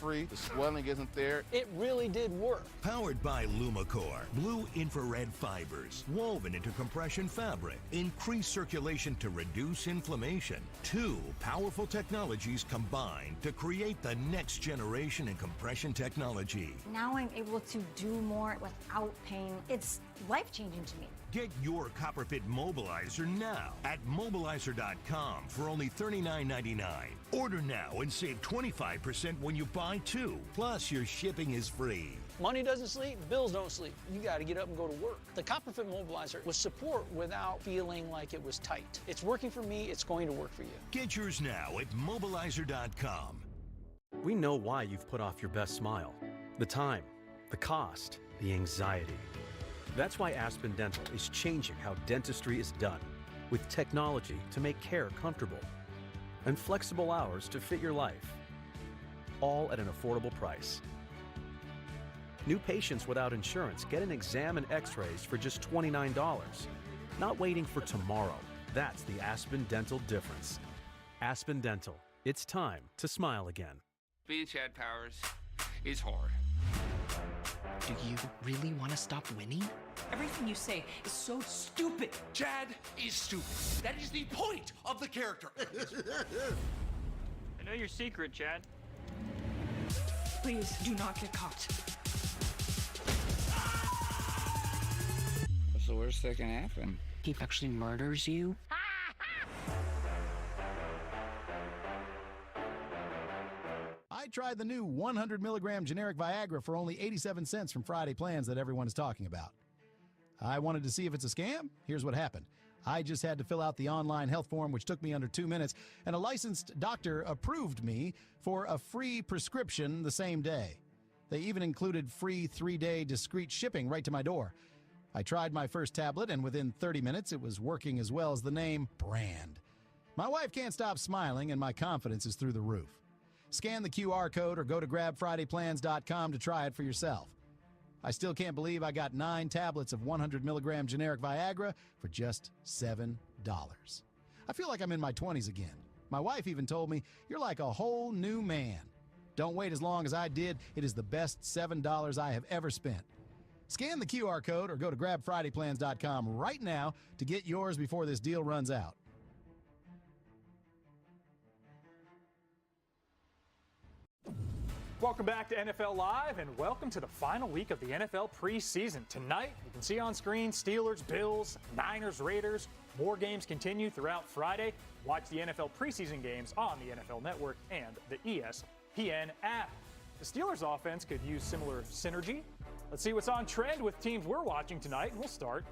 free, the swelling isn't there. It really did work. Powered by Lumacor, blue infrared fibers, woven into compression fabric, increase circulation to reduce inflammation. Two powerful technologies combined to create the next generation in compression technology. Now I'm able to do more without pain. It's life-changing to me. Get your CopperFit Mobilizer now at Mobilizer.com for only $39.99. Order now and save 25% when you buy two. Plus, your shipping is free. Money doesn't sleep, bills don't sleep. You got to get up and go to work. The CopperFit Mobilizer was support without feeling like it was tight. It's working for me, it's going to work for you. Get yours now at Mobilizer.com. We know why you've put off your best smile. The time, the cost, the anxiety. That's why Aspen Dental is changing how dentistry is done, with technology to make care comfortable and flexible hours to fit your life, all at an affordable price. New patients without insurance get an exam and x-rays for just $29. Not waiting for tomorrow. That's the Aspen Dental difference. Aspen Dental. It's time to smile again. Being Chad Powers is hard. Do you really want to stop winning? Everything you say is so stupid. Chad is stupid. That is the point of the character. I know your secret, Chad. Please do not get caught. What's the worst that can happen? He actually murders you? I tried the new 100 milligram generic Viagra for only 87 cents from Friday Plans that everyone is talking about. I wanted to see if it's a scam. Here's what happened. I just had to fill out the online health form, which took me under 2 minutes, and a licensed doctor approved me for a free prescription the same day. They even included free 3-day discreet shipping right to my door. I tried my first tablet, and within 30 minutes, it was working as well as the name brand. My wife can't stop smiling, and my confidence is through the roof. Scan the QR code or go to grabfridayplans.com to try it for yourself. I still can't believe I got 9 tablets of 100 milligram generic Viagra for just $7. I feel like I'm in my 20s again. My wife even told me, "You're like a whole new man." Don't wait as long as I did. It is the best $7 I have ever spent. Scan the QR code or go to grabfridayplans.com right now to get yours before this deal runs out. Welcome back to NFL Live, and welcome to the final week of the NFL preseason. Tonight, you can see on screen Steelers, Bills, Niners, Raiders. More games continue throughout Friday. Watch the NFL preseason games on the NFL Network and the ESPN app. The Steelers offense could use similar synergy. Let's see what's on trend with teams we're watching tonight, and we'll start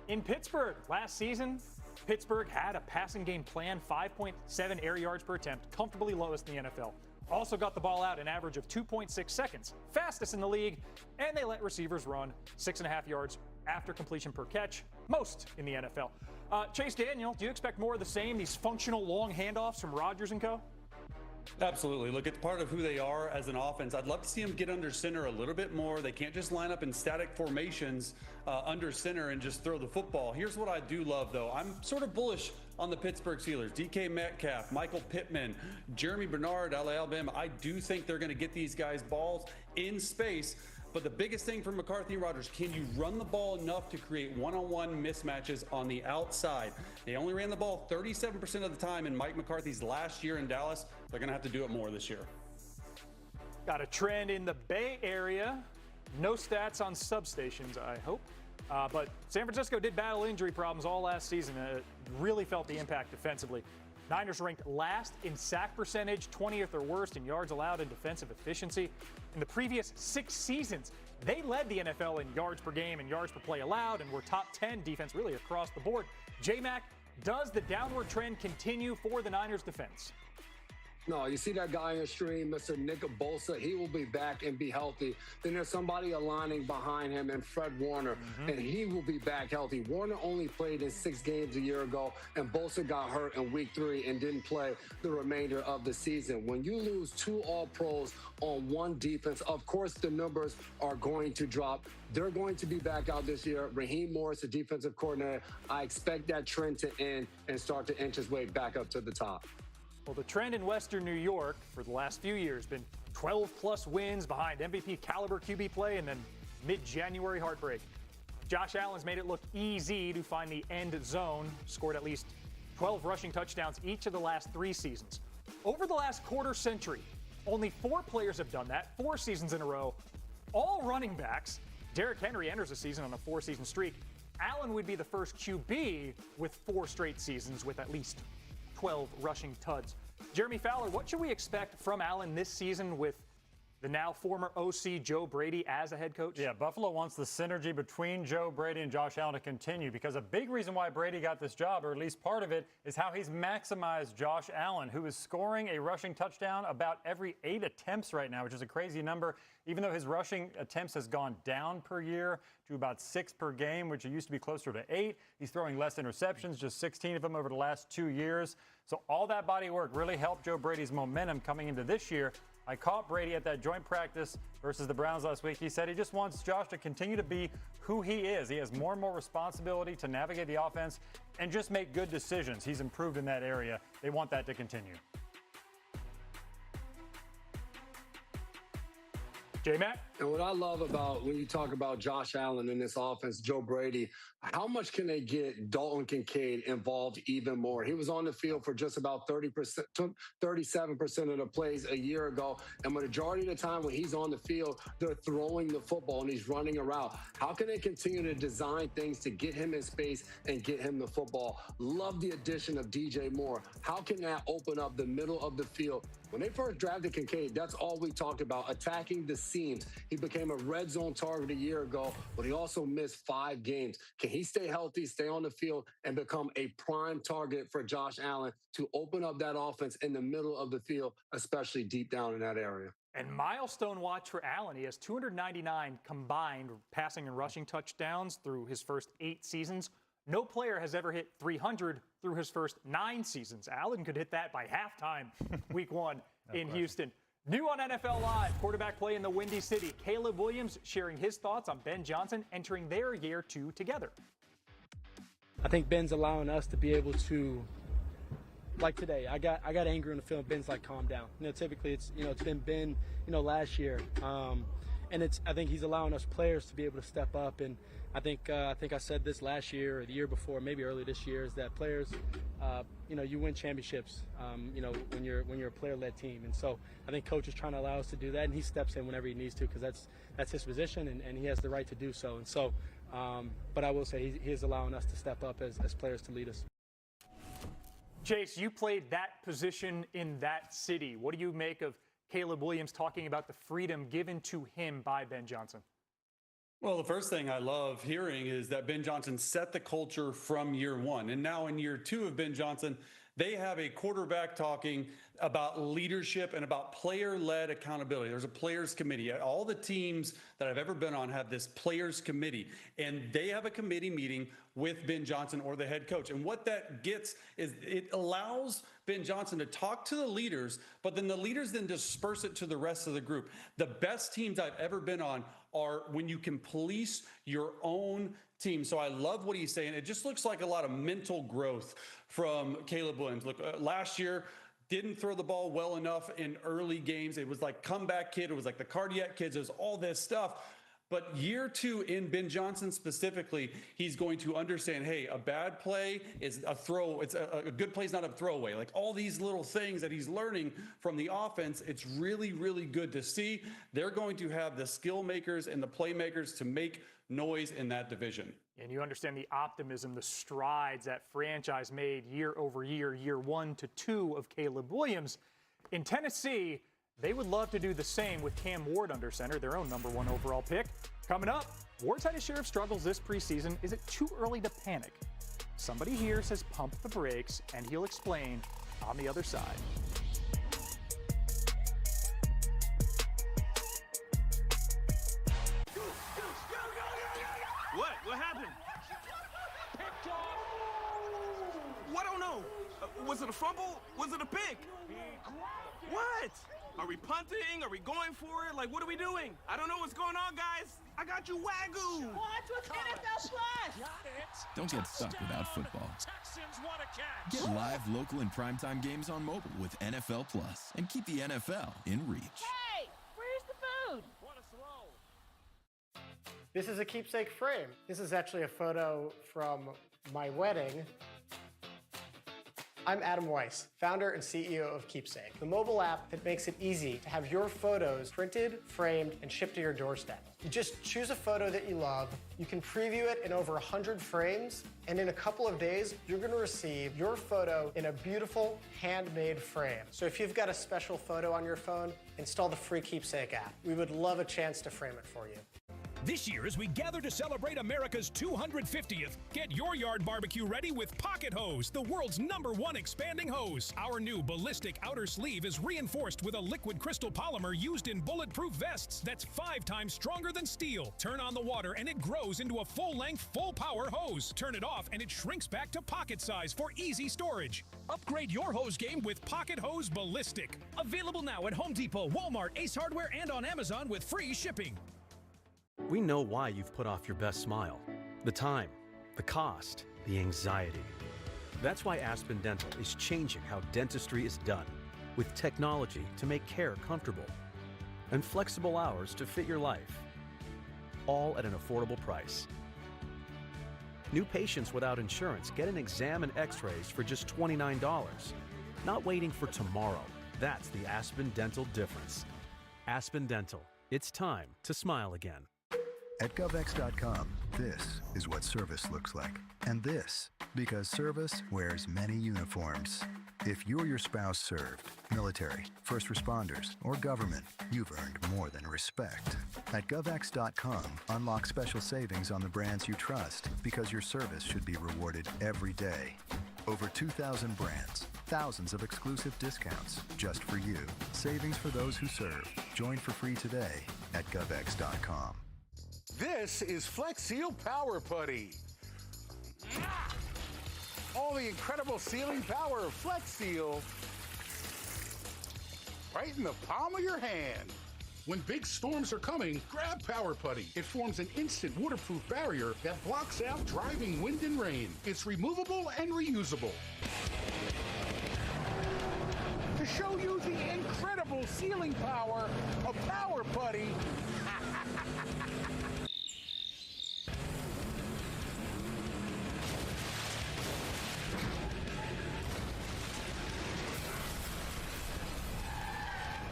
in Pittsburgh. Last season, Pittsburgh had a passing game plan, 5.7 air yards per attempt, comfortably lowest in the NFL. Also got the ball out an average of 2.6 seconds, fastest in the league, and they let receivers run 6.5 yards after completion per catch, most in the NFL. Chase Daniel, do you expect more of the same, these functional long handoffs from Rodgers and co.? Absolutely. Look, it's part of who they are as an offense. I'd love to see them get under center a little bit more. They can't just line up in static formations under center and just throw the football. Here's what I do love, though. I'm sort of bullish on the Pittsburgh Steelers. DK Metcalf, Michael Pittman, Jeremy Bernard, Alabama. I do think they're going to get these guys balls in space. But the biggest thing for McCarthy and Rodgers, can you run the ball enough to create one-on-one mismatches on the outside? They only ran the ball 37% of the time in Mike McCarthy's last year in Dallas. They're going to have to do it more this year. Got a trend in the Bay Area. No stats on substations, I hope. But San Francisco did battle injury problems all last season. Really felt the impact defensively. Niners ranked last in sack percentage, 20th or worst in yards allowed and defensive efficiency. In the previous 6 seasons, they led the NFL in yards per game and yards per play allowed and were top 10 defense really across the board. J-Mac, does the downward trend continue for the Niners defense? No, you see that guy on the stream, Mr. Nick Bosa, he will be back and be healthy. Then there's somebody aligning behind him and Fred Warner, and he will be back healthy. Warner only played in 6 games a year ago, and Bosa got hurt in week 3 and didn't play the remainder of the season. When you lose 2 All-Pros on one defense, of course the numbers are going to drop. They're going to be back out this year. Raheem Morris, the defensive coordinator, I expect that trend to end and start to inch his way back up to the top. Well, the trend in Western New York for the last few years has been 12-plus wins behind MVP caliber QB play, and then mid-January heartbreak. Josh Allen's made it look easy to find the end zone, scored at least 12 rushing touchdowns each of the last 3 seasons. Over the last quarter century, only 4 players have done that, 4 seasons in a row, all running backs. Derrick Henry enters the season on a 4-season streak. Allen would be the first QB with 4 straight seasons with at least 12 rushing tuds. Jeremy Fowler, what should we expect from Allen this season with the now former OC Joe Brady as a head coach? Yeah, Buffalo wants the synergy between Joe Brady and Josh Allen to continue, because a big reason why Brady got this job, or at least part of it, is how he's maximized Josh Allen, who is scoring a rushing touchdown about every 8 attempts right now, which is a crazy number, even though his rushing attempts has gone down per year to about 6 per game, which it used to be closer to 8. He's throwing less interceptions, just 16 of them over the last 2 years. So all that body work really helped Joe Brady's momentum coming into this year. I caught Brady at that joint practice versus the Browns last week. He said he just wants Josh to continue to be who he is. He has more and more responsibility to navigate the offense and just make good decisions. He's improved in that area. They want that to continue. J-Mac? And what I love about when you talk about Josh Allen in this offense, Joe Brady, how much can they get Dalton Kincaid involved even more? He was on the field for just about 30%, 37% of the plays a year ago. And the majority of the time when he's on the field, they're throwing the football and he's running around. How can they continue to design things to get him in space and get him the football? Love the addition of DJ Moore. How can that open up the middle of the field? When they first drafted Kincaid, that's all we talked about, attacking the seams. He became a red zone target a year ago, but he also missed 5 games. Can he stay healthy, stay on the field, and become a prime target for Josh Allen to open up that offense in the middle of the field, especially deep down in that area? And milestone watch for Allen. He has 299 combined passing and rushing touchdowns through his first 8 seasons. No player has ever hit 300 through his first 9 seasons. Allen could hit that by halftime week 1 in Houston. New on NFL Live, quarterback play in the Windy City. Caleb Williams sharing his thoughts on Ben Johnson entering their year 2 together. I think Ben's allowing us to be able to, like today, I got angry in the film. Ben's like, calm down. Typically it's been Ben, last year. And I think he's allowing us players to be able to step up. And I think I said this last year or the year before, maybe early this year, is that players, you win championships, when you're a player-led team. And so I think coach is trying to allow us to do that, and he steps in whenever he needs to, because that's his position, and he has the right to do so. And so, but I will say he is allowing us to step up as players to lead us. Chase, you played that position in that city. What do you make of Caleb Williams talking about the freedom given to him by Ben Johnson? Well, the first thing I love hearing is that Ben Johnson set the culture from year 1. And now in year 2 of Ben Johnson, they have a quarterback talking about leadership and about player-led accountability. There's a players committee. All the teams that I've ever been on have this players committee, and they have a committee meeting with Ben Johnson or the head coach. And what that gets is it allows Ben Johnson to talk to the leaders, but then the leaders then disperse it to the rest of the group. The best teams I've ever been on are when you can police your own team. So I love what he's saying. It just looks like a lot of mental growth from Caleb Williams. Look, last year, didn't throw the ball well enough in early games. It was like comeback kid. It was like the cardiac kids. It was all this stuff. But year 2 in Ben Johnson specifically, he's going to understand, hey, a bad play is a throw. It's a good play is not a throwaway. Like all these little things that he's learning from the offense, it's really, really good to see. They're going to have the skill makers and the playmakers to make noise in that division. And you understand the optimism, the strides that franchise made year over year, year 1 to 2 of Caleb Williams. In Tennessee, they would love to do the same with Cam Ward under center, their own #1 overall pick. Coming up, Ward's had his share of struggles this preseason. Is it too early to panic? Somebody here says pump the brakes, and he'll explain on the other side. What happened? Picked off. I don't know. Was it a fumble? Was it a pick? What? Are we punting? Are we going for it? Like, what are we doing? I don't know what's going on, guys. I got you wagyu. What with NFL Slash? Don't get stuck without football. Texans want a catch. Get live, local, and primetime games on mobile with NFL Plus, and keep the NFL in reach. Hey, This is a keepsake frame. This is actually a photo from my wedding. I'm Adam Weiss, founder and CEO of Keepsake, the mobile app that makes it easy to have your photos printed, framed, and shipped to your doorstep. You just choose a photo that you love, you can preview it in over 100 frames, and in a couple of days, you're gonna receive your photo in a beautiful, handmade frame. So if you've got a special photo on your phone, install the free Keepsake app. We would love a chance to frame it for you. This year, as we gather to celebrate America's 250th, get your yard barbecue ready with Pocket Hose, the world's #1 expanding hose. Our new ballistic outer sleeve is reinforced with a liquid crystal polymer used in bulletproof vests that's 5 times stronger than steel. Turn on the water and it grows into a full-length, full-power hose. Turn it off and it shrinks back to pocket size for easy storage. Upgrade your hose game with Pocket Hose Ballistic. Available now at Home Depot, Walmart, Ace Hardware, and on Amazon with free shipping. We know why you've put off your best smile. The time, the cost, the anxiety. That's why Aspen Dental is changing how dentistry is done, with technology to make care comfortable and flexible hours to fit your life, all at an affordable price. New patients without insurance get an exam and x-rays for just $29. Not waiting for tomorrow. That's the Aspen Dental difference. Aspen Dental. It's time to smile again. At GovX.com, this is what service looks like. And this, because service wears many uniforms. If you or your spouse served, military, first responders, or government, you've earned more than respect. At GovX.com, unlock special savings on the brands you trust, because your service should be rewarded every day. Over 2,000 brands, thousands of exclusive discounts, just for you. Savings for those who serve. Join for free today at GovX.com. This is Flex Seal Power Putty. All the incredible sealing power of Flex Seal right in the palm of your hand. When big storms are coming, grab Power Putty. It forms an instant waterproof barrier that blocks out driving wind and rain. It's removable and reusable. To show you the incredible sealing power of Power Putty.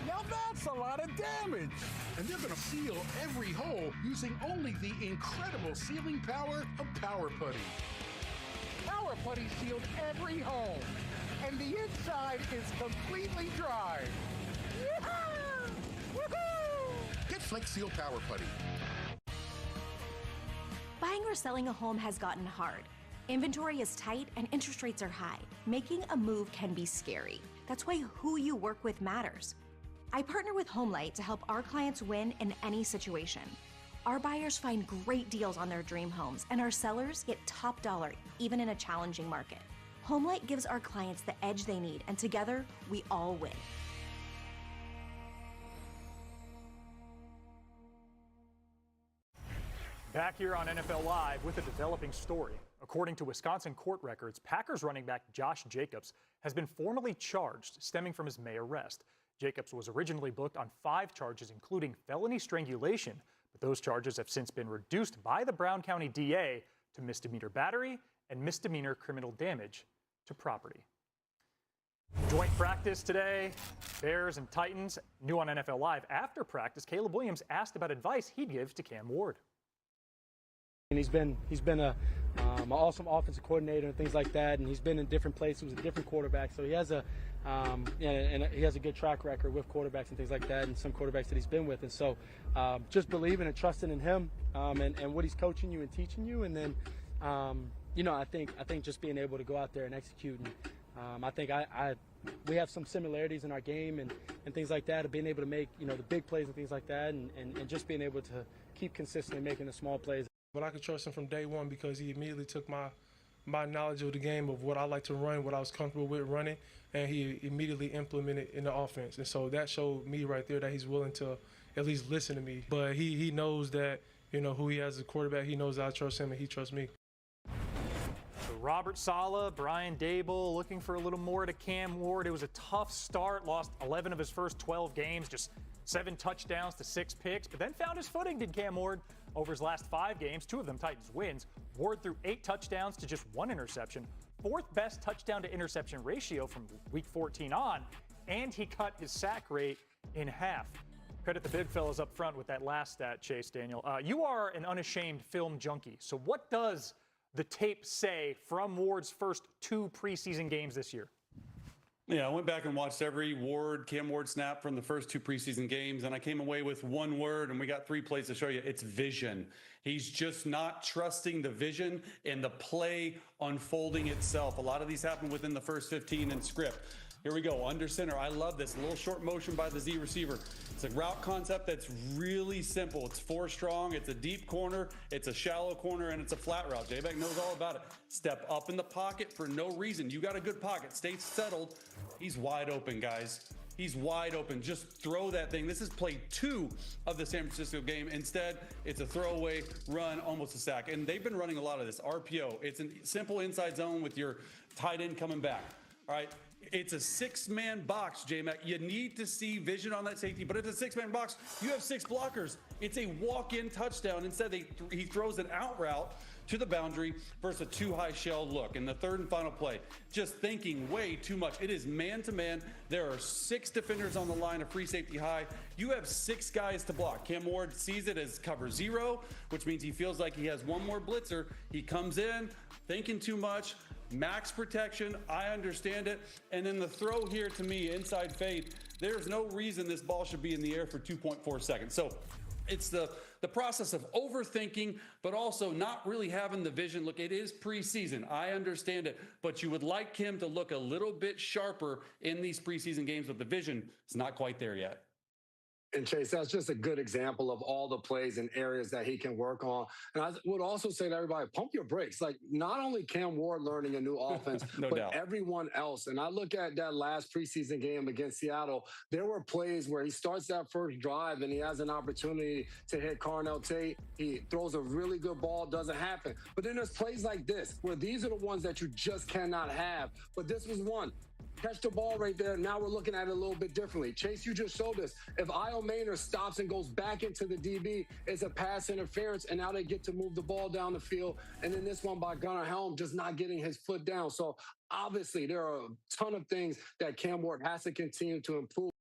Now that's a lot of damage. And they're going to seal every hole using only the incredible sealing power of Power Putty. Power Putty sealed every hole, and the inside is completely dry. Yee-haw! Woohoo! Get Flex Seal Power Putty. Buying or selling a home has gotten hard. Inventory is tight and interest rates are high. Making a move can be scary. That's why who you work with matters. I partner with HomeLight to help our clients win in any situation. Our buyers find great deals on their dream homes, and our sellers get top dollar, even in a challenging market. HomeLight gives our clients the edge they need, and together, we all win. Back here on NFL Live with a developing story. According to Wisconsin court records, Packers running back Josh Jacobs has been formally charged stemming from his May arrest. Jacobs was originally booked on 5 charges, including felony strangulation, but those charges have since been reduced by the Brown County DA to misdemeanor battery and misdemeanor criminal damage to property. Joint practice today, Bears and Titans. New on NFL Live after practice, Caleb Williams asked about advice he'd give to Cam Ward. And he's been an awesome offensive coordinator and things like that, and he's been in different places with different quarterbacks, so he has he has a good track record with quarterbacks and things like that, and some quarterbacks that he's been with, and so just believing and trusting in him and what he's coaching you and teaching you, and then I think just being able to go out there and execute, and I think we have some similarities in our game and things like that, of being able to make the big plays and things like that, and just being able to keep consistently making the small plays. But I could trust him from day one because he immediately took my knowledge of the game, of what I like to run, what I was comfortable with running, and he immediately implemented in the offense. And so that showed me right there that he's willing to at least listen to me. But he knows that, who he has as a quarterback. He knows I trust him and he trusts me. So Robert Saleh, Brian Dable looking for a little more to Cam Ward. It was a tough start, lost 11 of his first 12 games, just 7 touchdowns to 6 picks, but then found his footing, did Cam Ward, over his last 5 games, 2 of them Titans wins. Ward threw 8 touchdowns to just 1 interception, 4th best touchdown to interception ratio from week 14 on, and he cut his sack rate in half. Credit the big fellas up front with that last stat, Chase Daniel. You are an unashamed film junkie, so what does the tape say from Ward's first 2 preseason games this year? Yeah, I went back and watched every Cam Ward snap from the first 2 preseason games, and I came away with one word, and we got 3 plays to show you. It's vision. He's just not trusting the vision and the play unfolding itself. A lot of these happen within the first 15 in script. Here we go, under center. I love this. A little short motion by the Z receiver. It's a route concept that's really simple. It's 4 strong. It's a deep corner. It's a shallow corner, and it's a flat route. J-Bag knows all about it. Step up in the pocket for no reason. You got a good pocket. Stay settled. He's wide open, guys. He's wide open. Just throw that thing. This is play 2 of the San Francisco game. Instead, it's a throwaway run, almost a sack. And they've been running a lot of this. RPO. It's a simple inside zone with your tight end coming back. All right. It's a 6-man box, J-Mac. You need to see vision on that safety, but if it's a 6-man box, you have 6 blockers. It's a walk-in touchdown. Instead, he throws an out route to the boundary versus a too-high shell look. And the 3rd and final play, just thinking way too much. It is man-to-man. There are 6 defenders on the line of free safety high. You have 6 guys to block. Cam Ward sees it as cover 0, which means he feels like he has one more blitzer. He comes in, thinking too much. Max protection, I understand it. And then the throw here to me, inside fade, there's no reason this ball should be in the air for 2.4 seconds. So it's the process of overthinking, but also not really having the vision. Look, it is preseason. I understand it. But you would like him to look a little bit sharper in these preseason games, but the vision is not quite there yet. And Chase, that's just a good example of all the plays and areas that he can work on. And I would also say to everybody, pump your brakes. Like, not only Cam Ward learning a new offense, no but doubt. everyone else. And I look at that last preseason game against Seattle. There were plays where he starts that first drive and he has an opportunity to hit Carnell Tate. He throws a really good ball, doesn't happen. But then there's plays like this, where these are the ones that you just cannot have. But this was one. Catch the ball right there. Now we're looking at it a little bit differently. Chase, you just showed us. If Io Maynor stops and goes back into the DB, it's a pass interference, and now they get to move the ball down the field. And then this one by Gunnar Helm just not getting his foot down. So obviously there are a ton of things that Cam Ward has to continue to improve.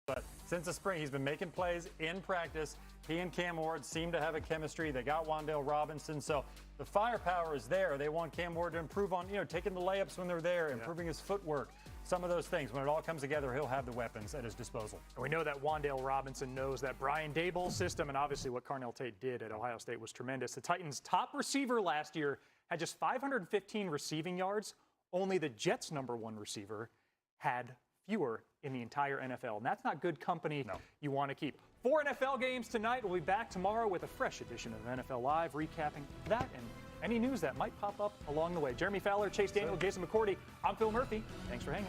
But since the spring, he's been making plays in practice. He and Cam Ward seem to have a chemistry. They got Wan'Dale Robinson, so the firepower is there. They want Cam Ward to improve on, taking the layups when they're there, improving his footwork. Some of those things. When it all comes together, he'll have the weapons at his disposal. And we know that Wan'Dale Robinson knows that Brian Dable system, and obviously what Carnell Tate did at Ohio State was tremendous. The Titans' top receiver last year had just 515 receiving yards. Only the Jets' #1 receiver had fewer in the entire NFL. And that's not good company you want to keep. 4 NFL games tonight. We'll be back tomorrow with a fresh edition of NFL Live, recapping that and any news that might pop up along the way. Jeremy Fowler, Chase Daniel, Jason McCourty. I'm Phil Murphy. Thanks for hanging.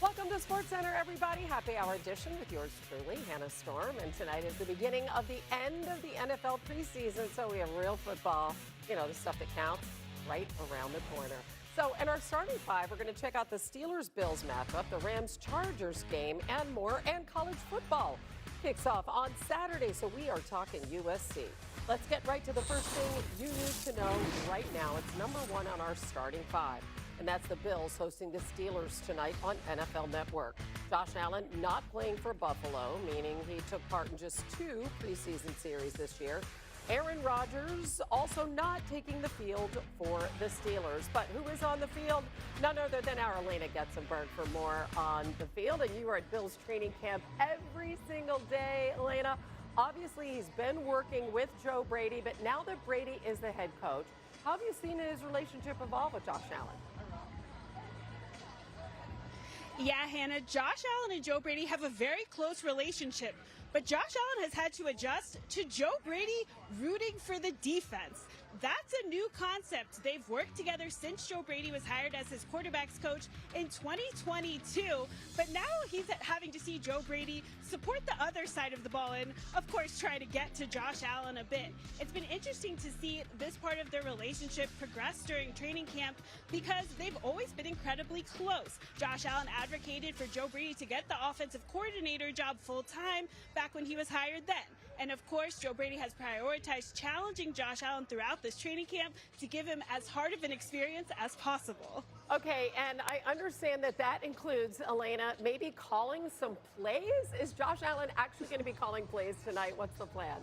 Welcome to SportsCenter, everybody. Happy Hour edition with yours truly, Hannah Storm. And tonight is the beginning of the end of the NFL preseason, so we have real football, the stuff that counts, right around the corner. So in our starting 5, we're going to check out the Steelers-Bills matchup, the Rams-Chargers game, and more, and college football kicks off on Saturday, so we are talking USC. Let's get right to the first thing you need to know right now. It's #1 on our starting 5, and that's the Bills hosting the Steelers tonight on NFL Network. Josh Allen not playing for Buffalo, meaning he took part in just 2 preseason series this year. Aaron Rodgers also not taking the field for the Steelers. But who is on the field? None other than our Elena Getzenberg for more on the field. And you are at Bill's training camp every single day, Elena. Obviously, he's been working with Joe Brady, but now that Brady is the head coach, how have you seen his relationship evolve with Josh Allen? Yeah, Hannah, Josh Allen and Joe Brady have a very close relationship, but Josh Allen has had to adjust to Joe Brady rooting for the defense. That's a new concept. They've worked together since Joe Brady was hired as his quarterbacks coach in 2022, but now he's having to see Joe Brady support the other side of the ball and, of course, try to get to Josh Allen a bit. It's been interesting to see this part of their relationship progress during training camp because they've always been incredibly close. Josh Allen advocated for Joe Brady to get the offensive coordinator job full-time back when he was hired then. And of course, Joe Brady has prioritized challenging Josh Allen throughout this training camp to give him as hard of an experience as possible. Okay, and I understand that includes, Elena, maybe calling some plays. Is Josh Allen actually going to be calling plays tonight? What's the plan?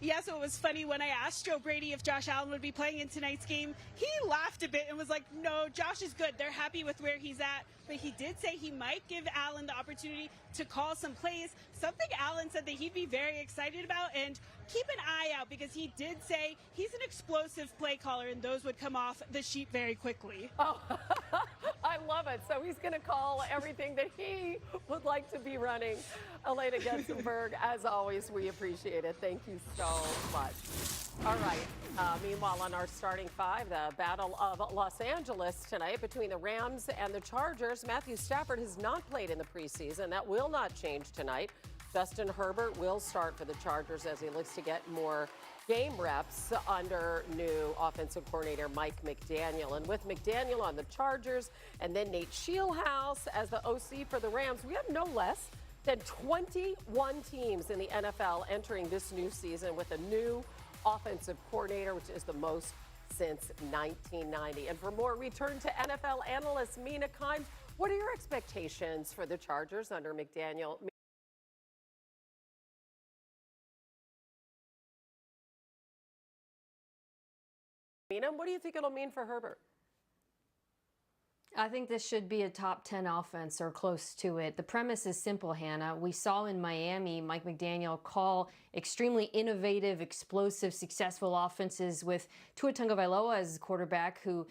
Yeah, so it was funny when I asked Joe Brady if Josh Allen would be playing in tonight's game. He laughed a bit and was like, no, Josh is good. They're happy with where he's at. But he did say he might give Allen the opportunity to call some plays, something Allen said that he'd be very excited about. And keep an eye out because he did say he's an explosive play caller and those would come off the sheet very quickly. Oh, I love it. So he's going to call everything that he would like to be running. Elena Getzenberg, as always, we appreciate it. Thank you so much. All right. Meanwhile, on our starting five, the Battle of Los Angeles tonight between the Rams and the Chargers. Matthew Stafford has not played in the preseason. That will not change tonight. Justin Herbert will start for the Chargers as he looks to get more game reps under new offensive coordinator Mike McDaniel. And with McDaniel on the Chargers and then Nate Scheelhaase as the OC for the Rams, we have no less than 21 teams in the NFL entering this new season with a new offensive coordinator, which is the most since 1990. And for more, we turn to NFL analyst Mina Kimes. What are your expectations for the Chargers under McDaniel? Mina, what do you think it'll mean for Herbert? I think this should be a top 10 offense or close to it. The premise is simple, Hannah. We saw in Miami Mike McDaniel call extremely innovative, explosive, successful offenses with Tua Tagovailoa as quarterback, who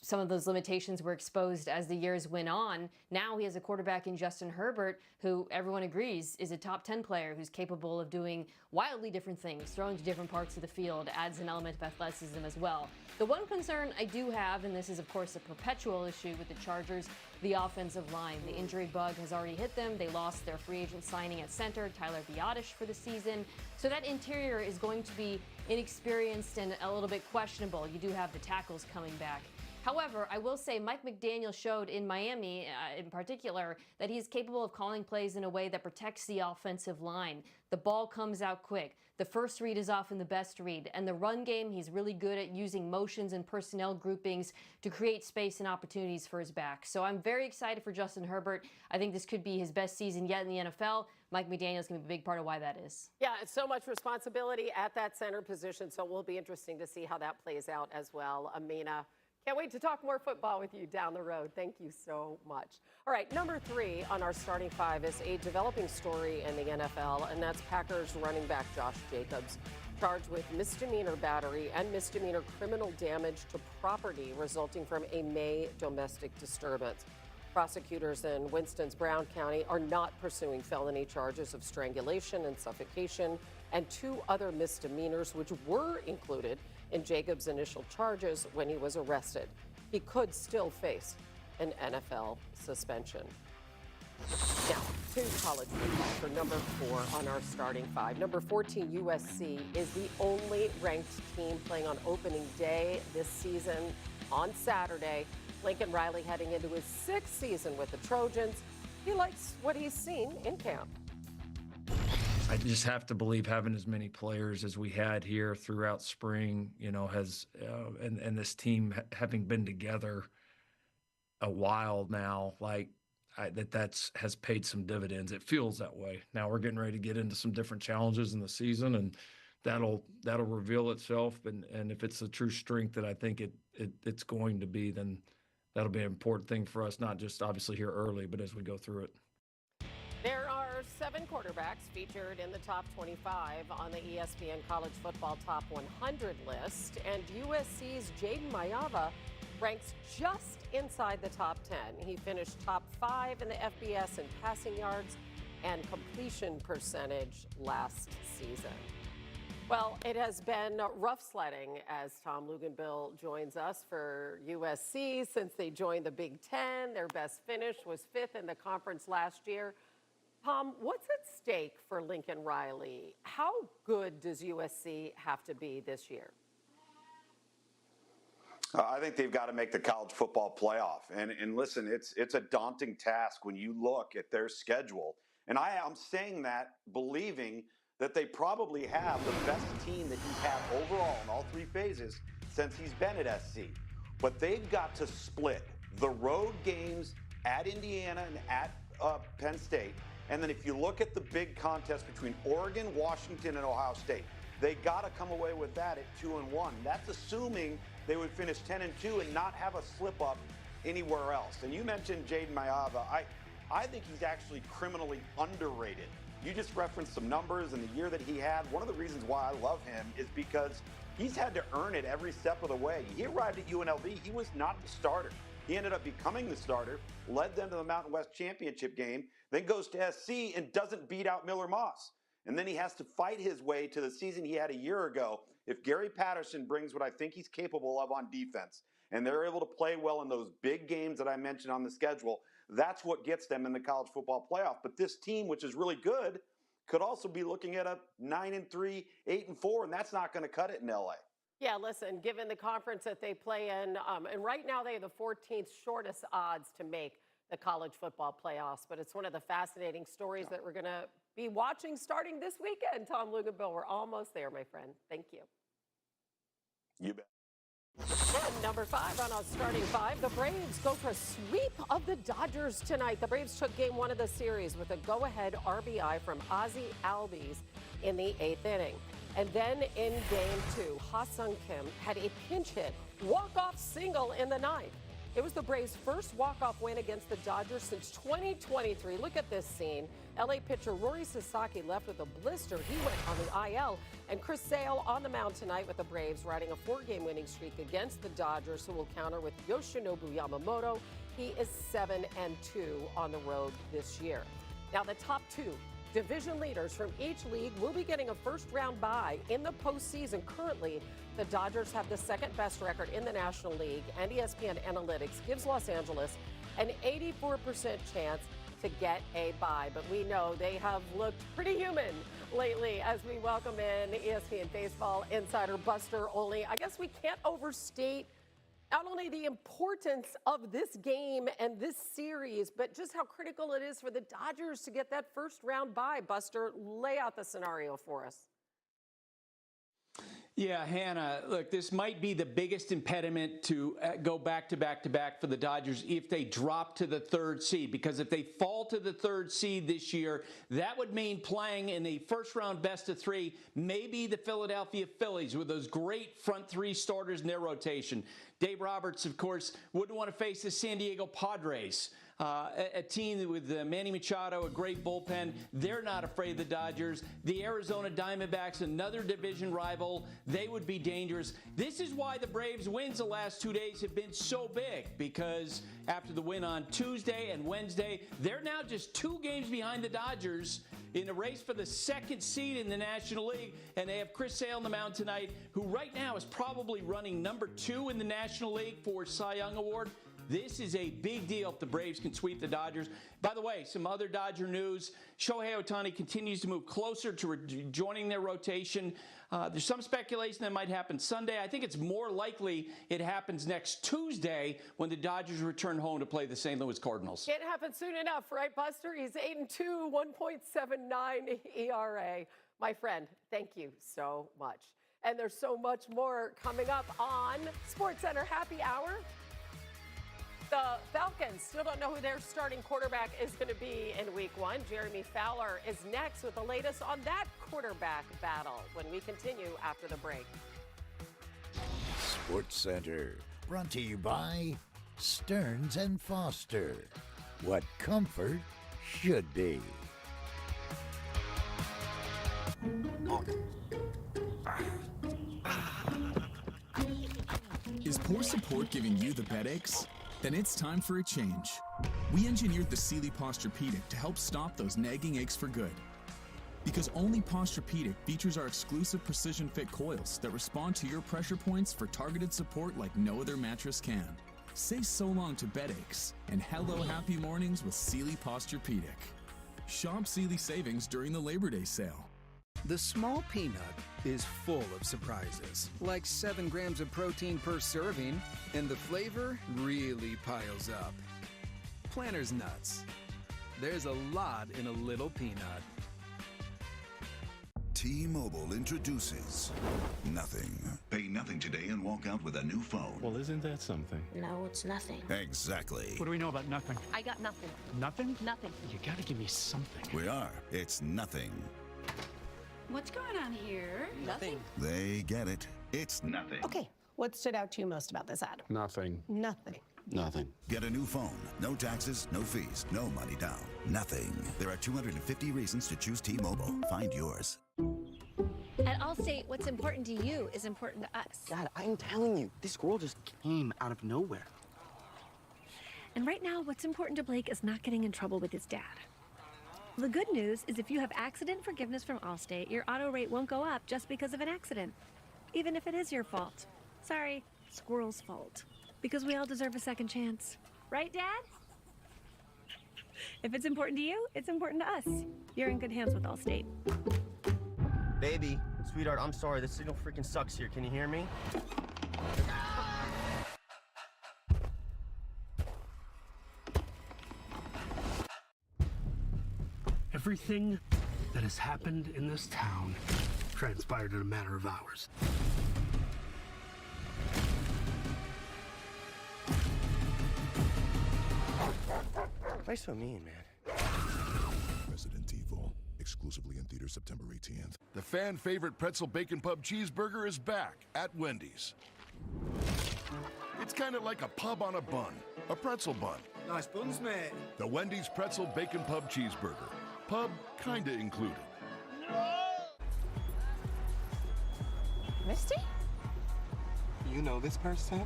some of those limitations were exposed as the years went on. Now he has a quarterback in Justin Herbert, who everyone agrees is a top 10 player who's capable of doing wildly different things, throwing to different parts of the field, adds an element of athleticism as well. The one concern I do have, and this is of course a perpetual issue with the Chargers, the offensive line. The injury bug has already hit them. They lost their free agent signing at center, Tyler Biadasz, for the season. So that interior is going to be inexperienced and a little bit questionable. You do have the tackles coming back. However, I will say Mike McDaniel showed in Miami, in particular, that he's capable of calling plays in a way that protects the offensive line. The ball comes out quick. The first read is often the best read. And the run game, he's really good at using motions and personnel groupings to create space and opportunities for his back. So I'm very excited for Justin Herbert. I think this could be his best season yet in the NFL. Mike McDaniel is going to be a big part of why that is. Yeah, it's so much responsibility at that center position, so it will be interesting to see how that plays out as well. Amina, can't wait to talk more football with you down the road. Thank you so much. All right, number 3 on our starting five is a developing story in the NFL, and that's Packers running back Josh Jacobs, charged with misdemeanor battery and misdemeanor criminal damage to property resulting from a May domestic disturbance. Prosecutors in Winston's Brown County are not pursuing felony charges of strangulation and suffocation and 2 other misdemeanors which were included in Jacobs' initial charges when he was arrested. He could still face an NFL suspension. Now, to college football for number 4 on our starting five. Number 14, USC, is the only ranked team playing on opening day this season on Saturday. Lincoln Riley heading into his 6th season with the Trojans. He likes what he's seen in camp. I just have to believe having as many players as we had here throughout spring, has and this team having been together a while now, has paid some dividends. It feels that way. Now we're getting ready to get into some different challenges in the season, and that'll reveal itself. And if it's the true strength that I think it's going to be, then that'll be an important thing for us, not just obviously here early, but as we go through it. There are 7 quarterbacks featured in the top 25 on the ESPN College Football Top 100 list, and USC's Jaden Mayava ranks just inside the top 10. He finished top 5 in the FBS in passing yards and completion percentage last season. Well, it has been rough sledding as Tom Luginbill joins us for USC since they joined the Big Ten. Their best finish was 5th in the conference last year. Tom, what's at stake for Lincoln Riley? How good does USC have to be this year? I think they've got to make the college football playoff. And listen, it's a daunting task when you look at their schedule. And I'm saying that believing that they probably have the best team that he's had overall in all 3 phases since he's been at SC. But they've got to split the road games at Indiana and at Penn State. And then if you look at the big contest between Oregon, Washington, and Ohio State, they got to come away with that at 2-1. That's assuming they would finish 10-2 and not have a slip up anywhere else. And you mentioned Jaden Mayava. I think he's actually criminally underrated. You just referenced some numbers and the year that he had. One of the reasons why I love him is because he's had to earn it every step of the way. He arrived at UNLV. He was not the starter. He ended up becoming the starter, led them to the Mountain West Championship game, then goes to SC and doesn't beat out Miller Moss. And then he has to fight his way to the season he had a year ago. If Gary Patterson brings what I think he's capable of on defense, and they're able to play well in those big games that I mentioned on the schedule, that's what gets them in the college football playoff. But this team, which is really good, could also be looking at a 9-3, 8-4, and that's not going to cut it in LA. Yeah, listen, given the conference that they play in, and right now they have the 14th shortest odds to make the college football playoffs, but it's one of the fascinating stories that we're going to be watching starting this weekend. Tom Luginbill, we're almost there, my friend. Thank you. You bet. And number 5 on our starting 5, the Braves go for a sweep of the Dodgers tonight. The Braves took game 1 of the series with a go-ahead RBI from Ozzie Albies in the 8th inning. And then in game 2, Ha-Sung Kim had a pinch hit walk-off single in the 9th. It was the Braves' first walk-off win against the Dodgers since 2023. Look at this scene. LA pitcher Rory Sasaki left with a blister. He went on the IL. And Chris Sale on the mound tonight with the Braves, riding a 4-game winning streak against the Dodgers, who will counter with Yoshinobu Yamamoto. He is 7-2 on the road this year. Now, the top 2 division leaders from each league will be getting a first-round bye in the postseason. Currently, the Dodgers have the second-best record in the National League, and ESPN Analytics gives Los Angeles an 84% chance to get a bye. But we know they have looked pretty human lately as we welcome in ESPN Baseball insider Buster Olney. I guess we can't overstate not only the importance of this game and this series, but just how critical it is for the Dodgers to get that first-round bye. Buster, lay out the scenario for us. Yeah, Hannah, look, this might be the biggest impediment to go back-to-back-to-back for the Dodgers if they drop to the 3rd seed, because if they fall to the 3rd seed this year, that would mean playing in the first-round best-of-3, maybe the Philadelphia Phillies with those great front 3 starters in their rotation. Dave Roberts, of course, wouldn't want to face the San Diego Padres, a team with Manny Machado, a great bullpen. They're not afraid of the Dodgers. The Arizona Diamondbacks, another division rival, they would be dangerous. This is why the Braves' wins the last 2 days have been so big, because after the win on Tuesday and Wednesday, they're now just 2 games behind the Dodgers in a race for the 2nd seed in the National League, and they have Chris Sale on the mound tonight, who right now is probably running number 2 in the National League for Cy Young Award. This is a big deal if the Braves can sweep the Dodgers. By the way, some other Dodger news. Shohei Ohtani continues to move closer to joining their rotation. There's some speculation that might happen Sunday. I think it's more likely it happens next Tuesday when the Dodgers return home to play the St. Louis Cardinals. Can't happen soon enough, right, Buster? He's 8-2, 1.79 ERA. My friend, thank you so much. And there's so much more coming up on SportsCenter Happy Hour. The Falcons still don't know who their starting quarterback is going to be in Week 1. Jeremy Fowler is next with the latest on that quarterback battle when we continue after the break. SportsCenter, brought to you by Stearns & Foster. What comfort should be. Is porcelain support giving you the bed aches? Then it's time for a change. We engineered the Sealy Posturepedic to help stop those nagging aches for good. Because only Posturepedic features our exclusive precision fit coils that respond to your pressure points for targeted support like no other mattress can. Say so long to bed aches and hello happy mornings with Sealy Posturepedic. Shop Sealy savings during the Labor Day sale. The small peanut is full of surprises, like 7 grams of protein per serving, and the flavor really piles up. Planters nuts. There's a lot in a little peanut. T-Mobile introduces nothing. Pay nothing today and walk out with a new phone. Well, isn't that something? No, it's nothing. Exactly. What do we know about nothing? I got nothing. Nothing? Nothing. You gotta give me something. We are. It's nothing. What's going on here? Nothing. They get it. It's nothing. Okay, what stood out to you most about this ad? Nothing. Nothing. Nothing. Get a new phone. No taxes, no fees, no money down. Nothing. There are 250 reasons to choose T-Mobile. Find yours. At Allstate, what's important to you is important to us. Dad, I'm telling you, this girl just came out of nowhere. And right now, what's important to Blake is not getting in trouble with his dad. The good news is if you have accident forgiveness from Allstate, your auto rate won't go up just because of an accident, even if it is your fault. Sorry, Squirrel's fault. Because we all deserve a second chance. Right, Dad? If it's important to you, it's important to us. You're in good hands with Allstate. Baby, sweetheart, I'm sorry. This signal freaking sucks here. Can you hear me? Everything that has happened in this town transpired in a matter of hours. Why so mean, man? Resident Evil, exclusively in theaters September 18th. The fan-favorite pretzel bacon pub cheeseburger is back at Wendy's. It's kind of like a pub on a bun, a pretzel bun. Nice buns, mate. The Wendy's pretzel bacon pub cheeseburger. Pub kinda included. Misty? You know this person?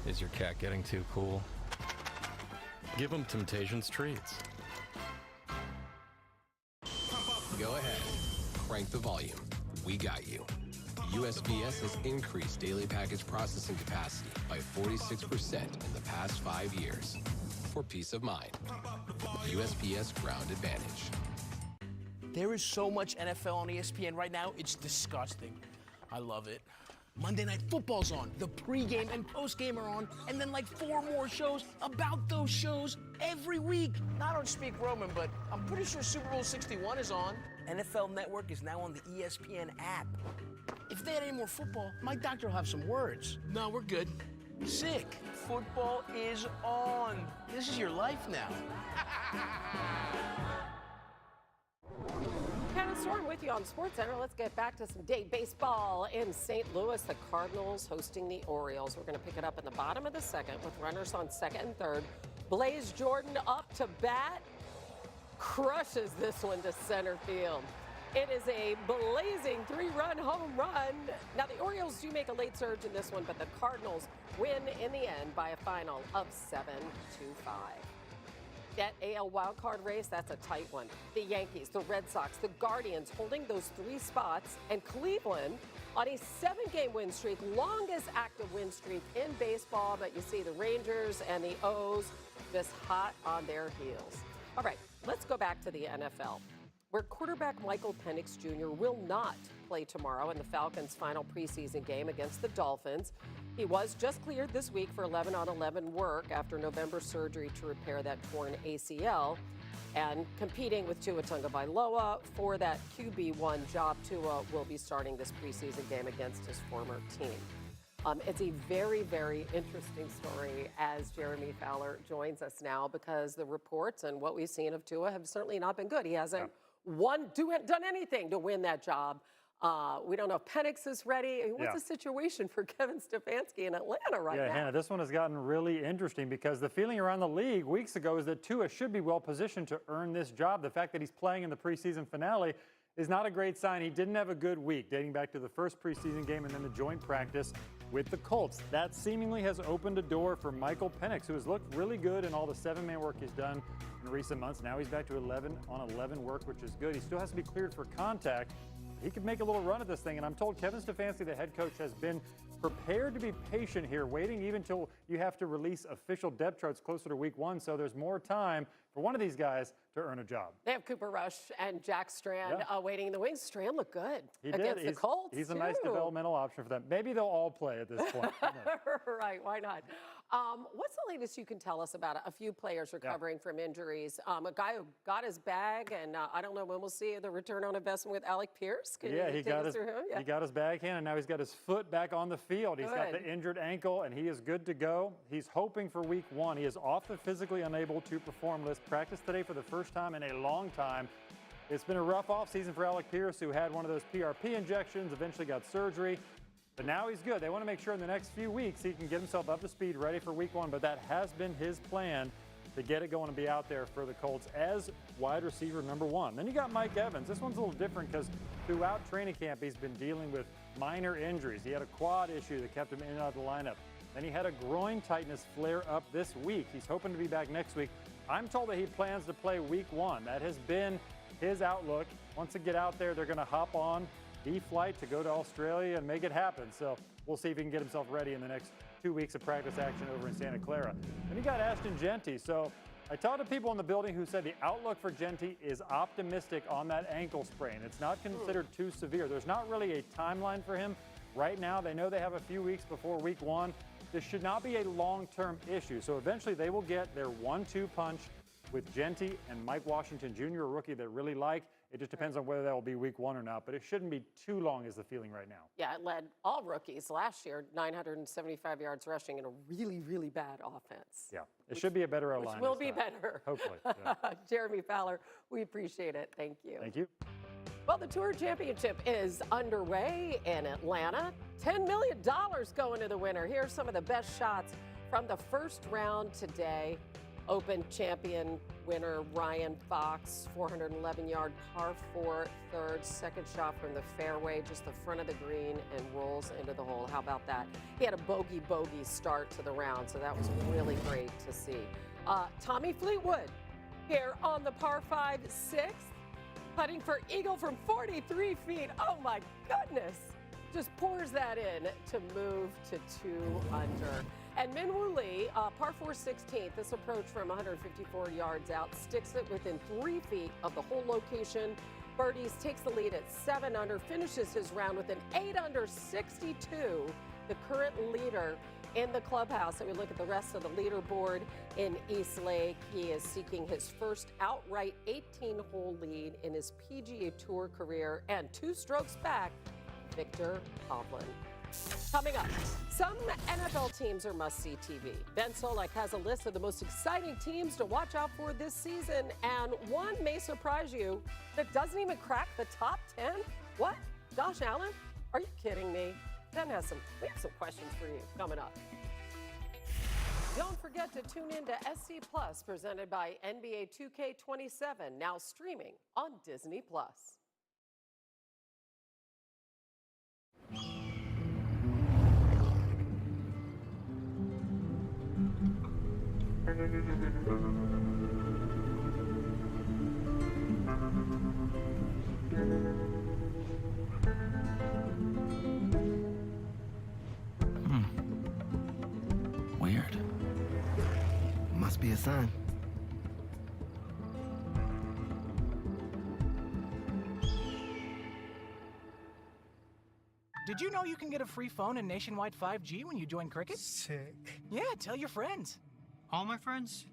Is your cat getting too cool? Give him Temptations treats. Go ahead. Crank the volume. We got you. USPS has increased daily package processing capacity by 46% in the past 5 years. For peace of mind. USPS Ground Advantage. There is so much NFL on ESPN right now, it's disgusting. I love it. Monday Night Football's on, the pregame and postgame are on, and then like 4 more shows about those shows every week. Now, I don't speak Roman, but I'm pretty sure Super Bowl 61 is on. NFL Network is now on the ESPN app. If they had any more football, my doctor will have some words. No, we're good. Sick. Football is on. This is your life now. Hannah Storm with you on SportsCenter. Let's get back to some day baseball in St. Louis. The Cardinals hosting the Orioles. We're going to pick it up in the bottom of the second with runners on second and third. Blaze Jordan up to bat. Crushes this one to center field. It is a blazing 3-run home run. Now, the Orioles do make a late surge in this one, but the Cardinals win in the end by a final of 7-5. That AL wildcard race, that's a tight one. The Yankees, the Red Sox, the Guardians holding those 3 spots, and Cleveland on a 7-game win streak, longest active win streak in baseball, but you see the Rangers and the O's just hot on their heels. All right, let's go back to the NFL, where quarterback Michael Penix Jr. will not play tomorrow in the Falcons' final preseason game against the Dolphins. He was just cleared this week for 11-on-11 work after November surgery to repair that torn ACL. And competing with Tua Tagovailoa for that QB1 job, Tua will be starting this preseason game against his former team. It's a very, very interesting story as Jeremy Fowler joins us now, because the reports and what we've seen of Tua have certainly not been good. He hasn't done anything to win that job. We don't know if Penix is ready. What's the situation for Kevin Stefanski in Atlanta right now? Yeah, Hannah, this one has gotten really interesting because the feeling around the league weeks ago is that Tua should be well positioned to earn this job. The fact that he's playing in the preseason finale is not a great sign. He didn't have a good week, dating back to the first preseason game and then the joint practice with the Colts. That seemingly has opened a door for Michael Penix, who has looked really good in all the 7-man work he's done in recent months. Now he's back to 11-on-11 work, which is good. He still has to be cleared for contact. He could make a little run at this thing, and I'm told Kevin Stefanski, the head coach, has been prepared to be patient here, waiting even till you have to release official depth charts closer to week 1, so there's more time for one of these guys to earn a job. They have Cooper Rush and Jack Strand waiting in the wings. Strand looked good against the Colts. He's a nice developmental option for them. Maybe they'll all play at this point. Right, why not? What's the latest you can tell us about a few players recovering from injuries? A guy who got his bag, and I don't know when we'll see the return on investment with Alec Pierce. Can you take us through him? He got his bag hand, and now he's got his foot back on the field. He's got the injured ankle, and he is good to go. He's hoping for week 1. He is off the physically unable to perform list. Practiced today for the first time in a long time. It's been a rough offseason for Alec Pierce, who had one of those PRP injections, eventually got surgery. But now he's good. They want to make sure in the next few weeks he can get himself up to speed, ready for week 1. But that has been his plan, to get it going and be out there for the Colts as wide receiver number 1. Then you got Mike Evans. This one's a little different because throughout training camp he's been dealing with minor injuries. He had a quad issue that kept him in and out of the lineup. Then he had a groin tightness flare up this week. He's hoping to be back next week. I'm told that he plans to play week 1. That has been his outlook. Once they get out there, they're going to hop on the flight to go to Australia and make it happen. So we'll see if he can get himself ready in the next 2 weeks of practice action over in Santa Clara. Then you got Ashton Jeanty. So I talked to people in the building who said the outlook for Jeanty is optimistic on that ankle sprain. It's not considered too severe. There's not really a timeline for him right now. They know they have a few weeks before week 1. This should not be a long-term issue. So eventually they will get their 1-2 punch with Jeanty and Mike Washington Jr., a rookie they really like. It just depends on whether that will be week 1 or not, but it shouldn't be too long is the feeling right now. Yeah, it led all rookies last year, 975 yards rushing in a really, really bad offense. Yeah, it should be a better O-line. Which will be better. Hopefully. Yeah. Jeremy Fowler, we appreciate it. Thank you. Thank you. Well, the Tour Championship is underway in Atlanta. $10 million going to the winner. Here's some of the best shots from the first round today. Open champion winner Ryan Fox, 411-yard par 4 third, second shot from the fairway, just the front of the green, and rolls into the hole. How about that? He had a bogey start to the round, so that was really great to see. Tommy Fleetwood here on the par 5 sixth, putting for eagle from 43 feet. Oh my goodness! Just pours that in to move to 2 under. And Minwoo Lee, par 4 16th, this approach from 154 yards out, sticks it within 3 feet of the hole location. Birdies takes the lead at 7 under, finishes his round with an 8 under 62, the current leader in the clubhouse. And we look at the rest of the leaderboard in East Lake. He is seeking his first outright 18-hole lead in his PGA Tour career, and 2 strokes back, Victor Hovland. Coming up, some NFL teams are must-see TV. Ben Solak has a list of the most exciting teams to watch out for this season, and one may surprise you that doesn't even crack the top 10. What? Josh Allen? Are you kidding me? Ben we have some questions for you coming up. Don't forget to tune in to SC Plus, presented by NBA 2K27, now streaming on Disney Plus. Weird. Must be a sign. Did you know you can get a free phone and nationwide 5G when you join Cricket? Sick. Yeah, tell your friends. All my friends?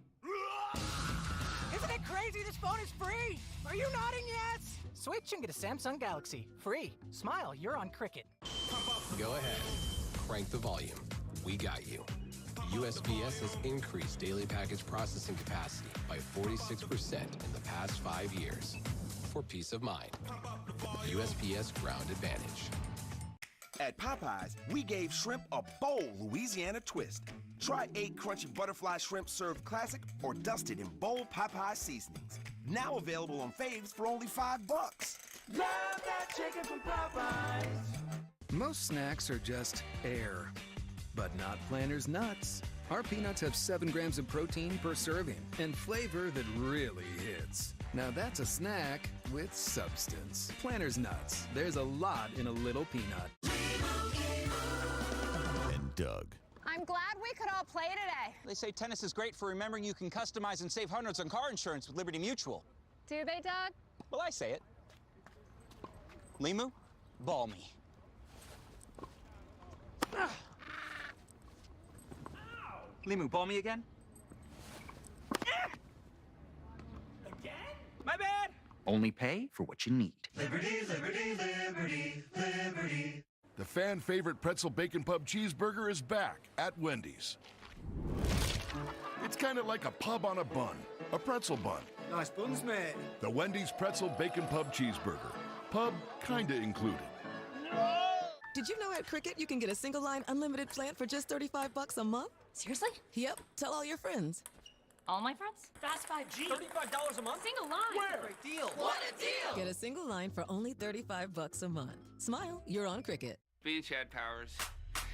Isn't it crazy this phone is free? Are you nodding yes? Switch and get a Samsung Galaxy. Free. Smile, you're on Cricket. Go ahead. Crank the volume. We got you. USPS has increased daily package processing capacity by 46% in the past 5 years. For peace of mind. USPS Ground Advantage. At Popeyes, we gave shrimp a bold Louisiana twist. Try 8 crunchy butterfly shrimp served classic or dusted in bold Popeyes seasonings. Now available on faves for only $5. Grab that chicken from Popeyes. Most snacks are just air, but not Planters nuts. Our peanuts have 7 grams of protein per serving and flavor that really hits. Now that's a snack with substance. Planters nuts. There's a lot in a little peanut. And Doug. I'm glad we could all play today. They say tennis is great for remembering you can customize and save hundreds on car insurance with Liberty Mutual. Do they, Doug? Well, I say it. Limu, ball me. Limu, ball me again? Again? My bad! Only pay for what you need. Liberty, liberty, liberty, liberty. The fan favorite pretzel bacon pub cheeseburger is back at Wendy's. It's kind of like a pub on a bun, a pretzel bun. Nice buns, mate. The Wendy's pretzel bacon pub cheeseburger. Pub kinda included. Did you know at Cricket you can get a single line unlimited plan for just $35 a month? Seriously? Yep. Tell all your friends. All my friends? Fast 5G. $35 a month? Single line. Where? Great deal. What a deal! Get a single line for only $35 a month. Smile, you're on Cricket. Being Chad Powers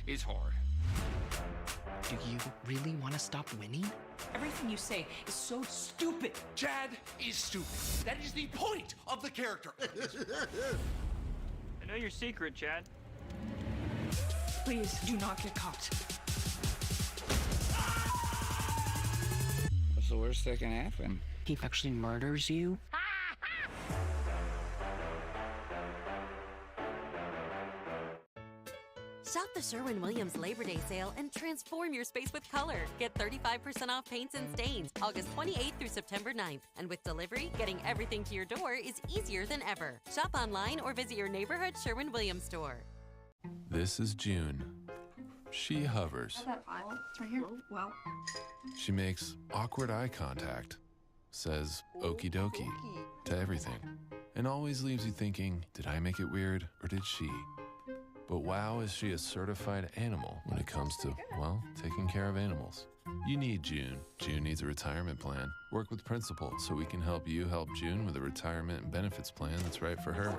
is hard. Do you really want to stop winning? Everything you say is so stupid. Chad is stupid. That is the point of the character. I know your secret, Chad. Please do not get caught. What's the worst that can happen? He actually murders you? Shop the Sherwin-Williams Labor Day sale and transform your space with color. Get 35% off paints and stains August 28th through September 9th. And with delivery, getting everything to your door is easier than ever. Shop online or visit your neighborhood Sherwin-Williams store. This is June. She hovers. That file. It's right here. Well. She makes awkward eye contact, says okie dokie to everything, and always leaves you thinking, did I make it weird or did she? But wow, is she a certified animal when it comes to, well, taking care of animals. You need June. June needs a retirement plan. Work with Principal so we can help you help June with a retirement and benefits plan that's right for her.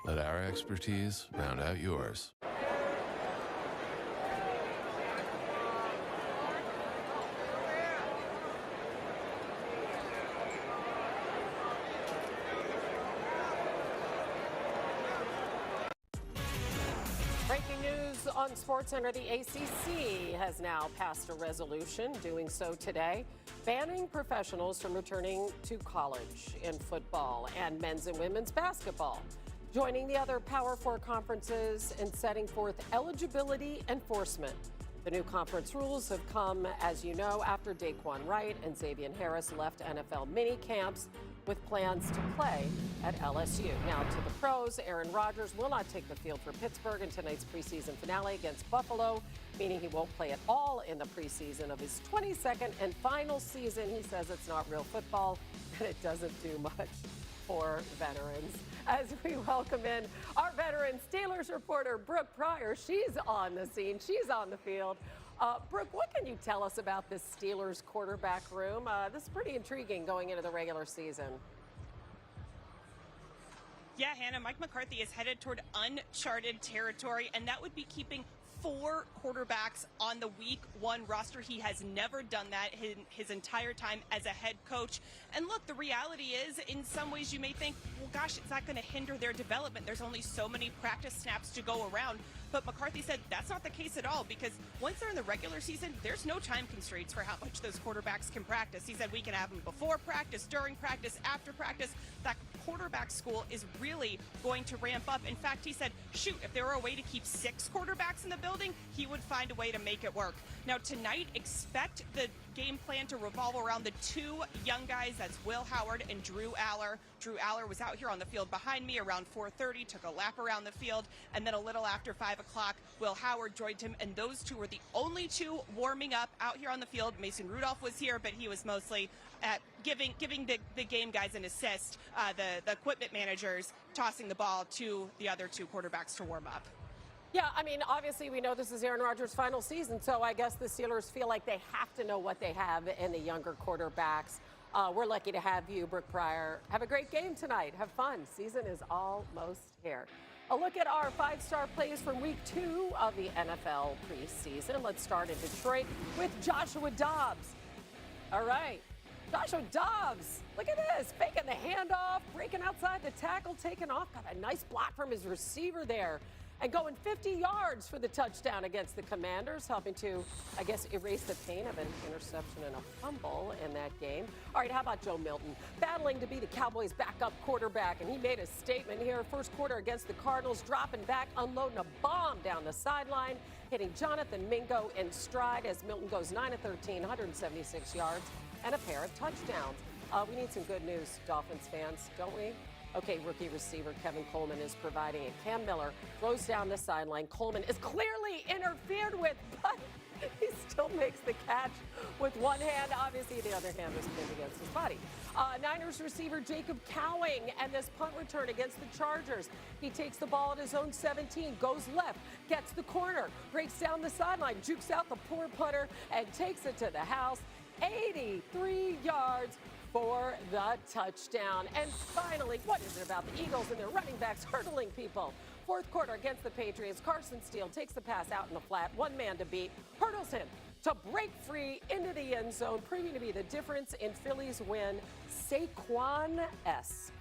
Let our expertise round out yours. Breaking news on SportsCenter, the ACC has now passed a resolution, doing so today, banning professionals from returning to college in football and men's and women's basketball, joining the other Power Four conferences in setting forth eligibility enforcement. The new conference rules have come, as you know, after Daquan Wright and Xavier Harris left NFL mini camps with plans to play at LSU. Now to the pros, Aaron Rodgers will not take the field for Pittsburgh in tonight's preseason finale against Buffalo, meaning he won't play at all in the preseason of his 22nd and final season. He says it's not real football and it doesn't do much for veterans. As we welcome in our veteran Steelers reporter, Brooke Pryor. She's on the scene. She's on the field. Brooke, what can you tell us about this Steelers quarterback room? This is pretty intriguing going into the regular season. Yeah, Hannah, Mike McCarthy is headed toward uncharted territory, and that would be keeping 4 quarterbacks on the week 1 roster. He has never done that in his entire time as a head coach. And look, the reality is, in some ways you may think, well, gosh, it's not going to hinder their development. There's only so many practice snaps to go around. But McCarthy said that's not the case at all, because once they're in the regular season, there's no time constraints for how much those quarterbacks can practice. He said we can have them before practice, during practice, after practice. That quarterback school is really going to ramp up. In fact, he said, shoot, if there were a way to keep 6 quarterbacks in the building, he would find a way to make it work. Now, tonight, expect the game plan to revolve around the 2 young guys. That's Will Howard and Drew Aller. Drew Aller was out here on the field behind me around 4:30, took a lap around the field, and then a little after 5 o'clock, Will Howard joined him, and those 2 were the only 2 warming up out here on the field. Mason Rudolph was here, but he was mostly giving the game guys an assist, the equipment managers tossing the ball to the other 2 quarterbacks to warm up. Yeah, I mean, obviously we know this is Aaron Rodgers' final season, so I guess the Steelers feel like they have to know what they have in the younger quarterbacks. We're lucky to have you, Brooke Pryor. Have a great game tonight. Have fun. Season is almost here. A look at our five-star plays from week 2 of the NFL preseason. Let's start in Detroit with Joshua Dobbs. All right. Joshua Dobbs, look at this, faking the handoff, breaking outside the tackle, taking off, got a nice block from his receiver there, and going 50 yards for the touchdown against the Commanders, helping to, I guess, erase the pain of an interception and a fumble in that game. All right, how about Joe Milton? Battling to be the Cowboys' backup quarterback, and he made a statement here. First quarter against the Cardinals, dropping back, unloading a bomb down the sideline, hitting Jonathan Mingo in stride as Milton goes 9 of 13, 176 yards, and a pair of touchdowns. We need some good news, Dolphins fans, don't we? Okay, rookie receiver Kevin Coleman is providing it. Cam Miller throws down the sideline. Coleman is clearly interfered with, but he still makes the catch with one hand. Obviously, the other hand was pinned against his body. Niners receiver Jacob Cowing and this punt return against the Chargers. He takes the ball at his own 17, goes left, gets the corner, breaks down the sideline, jukes out the poor punter, and takes it to the house. 83 yards for the touchdown. And finally, what is it about the Eagles and their running backs hurdling people? Fourth quarter against the Patriots, Carson Steele takes the pass out in the flat, one man to beat, hurdles him to break free into the end zone, proving to be the difference in Philly's win. Saquon-esque.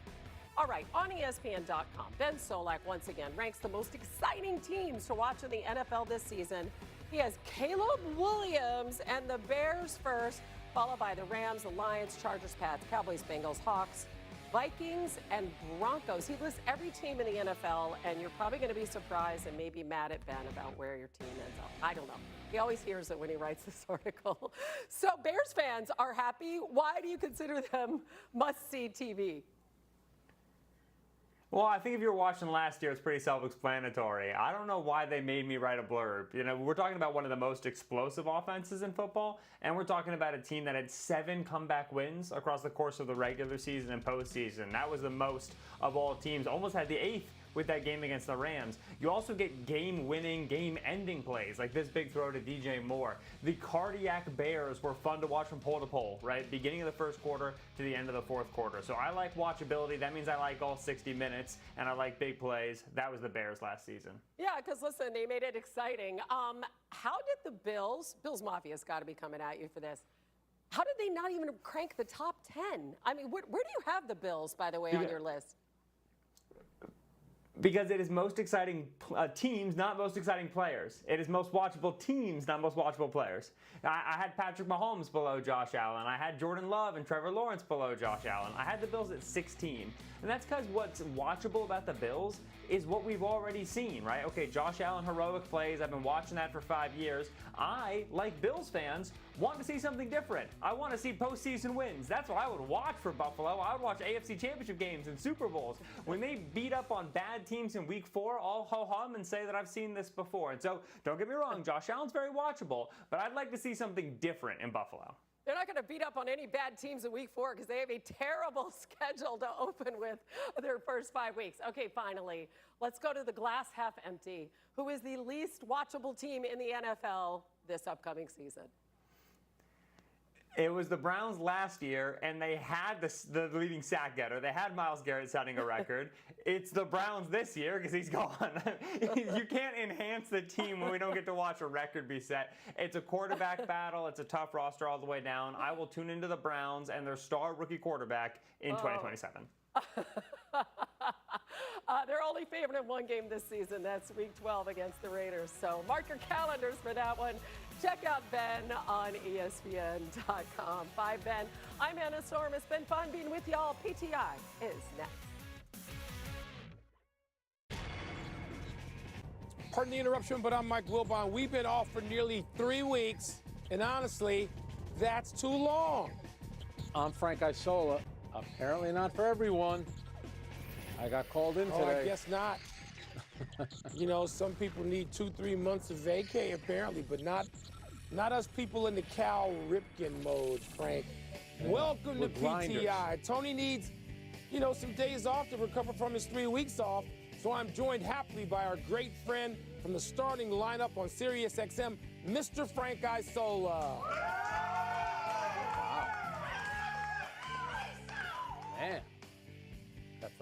All right, on ESPN.com, Ben Solak once again ranks the most exciting teams to watch in the NFL this season. He has Caleb Williams and the Bears first, followed by the Rams, the Lions, Chargers, Pats, Cowboys, Bengals, Hawks, Vikings, and Broncos. He lists every team in the NFL, and you're probably going to be surprised and maybe mad at Ben about where your team ends up. I don't know. He always hears it when he writes this article. So Bears fans are happy. Why do you consider them must-see TV? Well, I think if you were watching last year, it's pretty self-explanatory. I don't know why they made me write a blurb. You know, we're talking about one of the most explosive offenses in football, and we're talking about a team that had 7 comeback wins across the course of the regular season and postseason. That was the most of all teams. Almost had the 8th with that game against the Rams. You also get game-winning, game-ending plays, like this big throw to DJ Moore. The cardiac Bears were fun to watch from pole to pole, right? Beginning of the first quarter to the end of the fourth quarter. So I like watchability. That means I like all 60 minutes, and I like big plays. That was the Bears last season. Yeah, because listen, they made it exciting. How did the Bills Mafia's got to be coming at you for this. How did they not even crank the top 10? I mean, where do you have the Bills, by the way, on your list? Because it is most exciting teams, not most exciting players. It is most watchable teams, not most watchable players. I had Patrick Mahomes below Josh Allen. I had Jordan Love and Trevor Lawrence below Josh Allen. I had the Bills at 16. And that's because what's watchable about the Bills is what we've already seen, right? Okay, Josh Allen heroic plays. I've been watching that for 5 years. I, like Bills fans, want to see something different. I want to see postseason wins. That's what I would watch for Buffalo. I would watch AFC Championship games and Super Bowls. When they beat up on bad teams in week 4, I'll ho-hum and say that I've seen this before. And so, don't get me wrong, Josh Allen's very watchable, but I'd like to see something different in Buffalo. They're not going to beat up on any bad teams in week 4 because they have a terrible schedule to open with their first 5 weeks. Okay, finally, let's go to the glass half empty. Who is the least watchable team in the NFL this upcoming season? It was the Browns last year, and they had the leading sack getter. They had Myles Garrett setting a record. It's the Browns this year because he's gone. You can't enhance the team when we don't get to watch a record be set. It's a quarterback battle. It's a tough roster all the way down. I will tune into the Browns and their star rookie quarterback in 2027. They're only favored in one game this season. That's Week 12 against the Raiders. So mark your calendars for that one. Check out Ben on ESPN.com. Bye, Ben. I'm Hannah Storm. It's been fun being with y'all. PTI is next. Pardon the interruption, but I'm Mike Wilbon. We've been off for nearly 3 weeks, and honestly, that's too long. I'm Frank Isola. Apparently not for everyone. I got called in today. Oh, I guess not. You know, some people need 2-3 months of vacay, apparently, but not us people in the Cal Ripken mode, Frank. Yeah, welcome to grinders. PTI. Tony needs, you know, some days off to recover from his 3 weeks off, so I'm joined happily by our great friend from the starting lineup on SiriusXM, Mr. Frank Isola.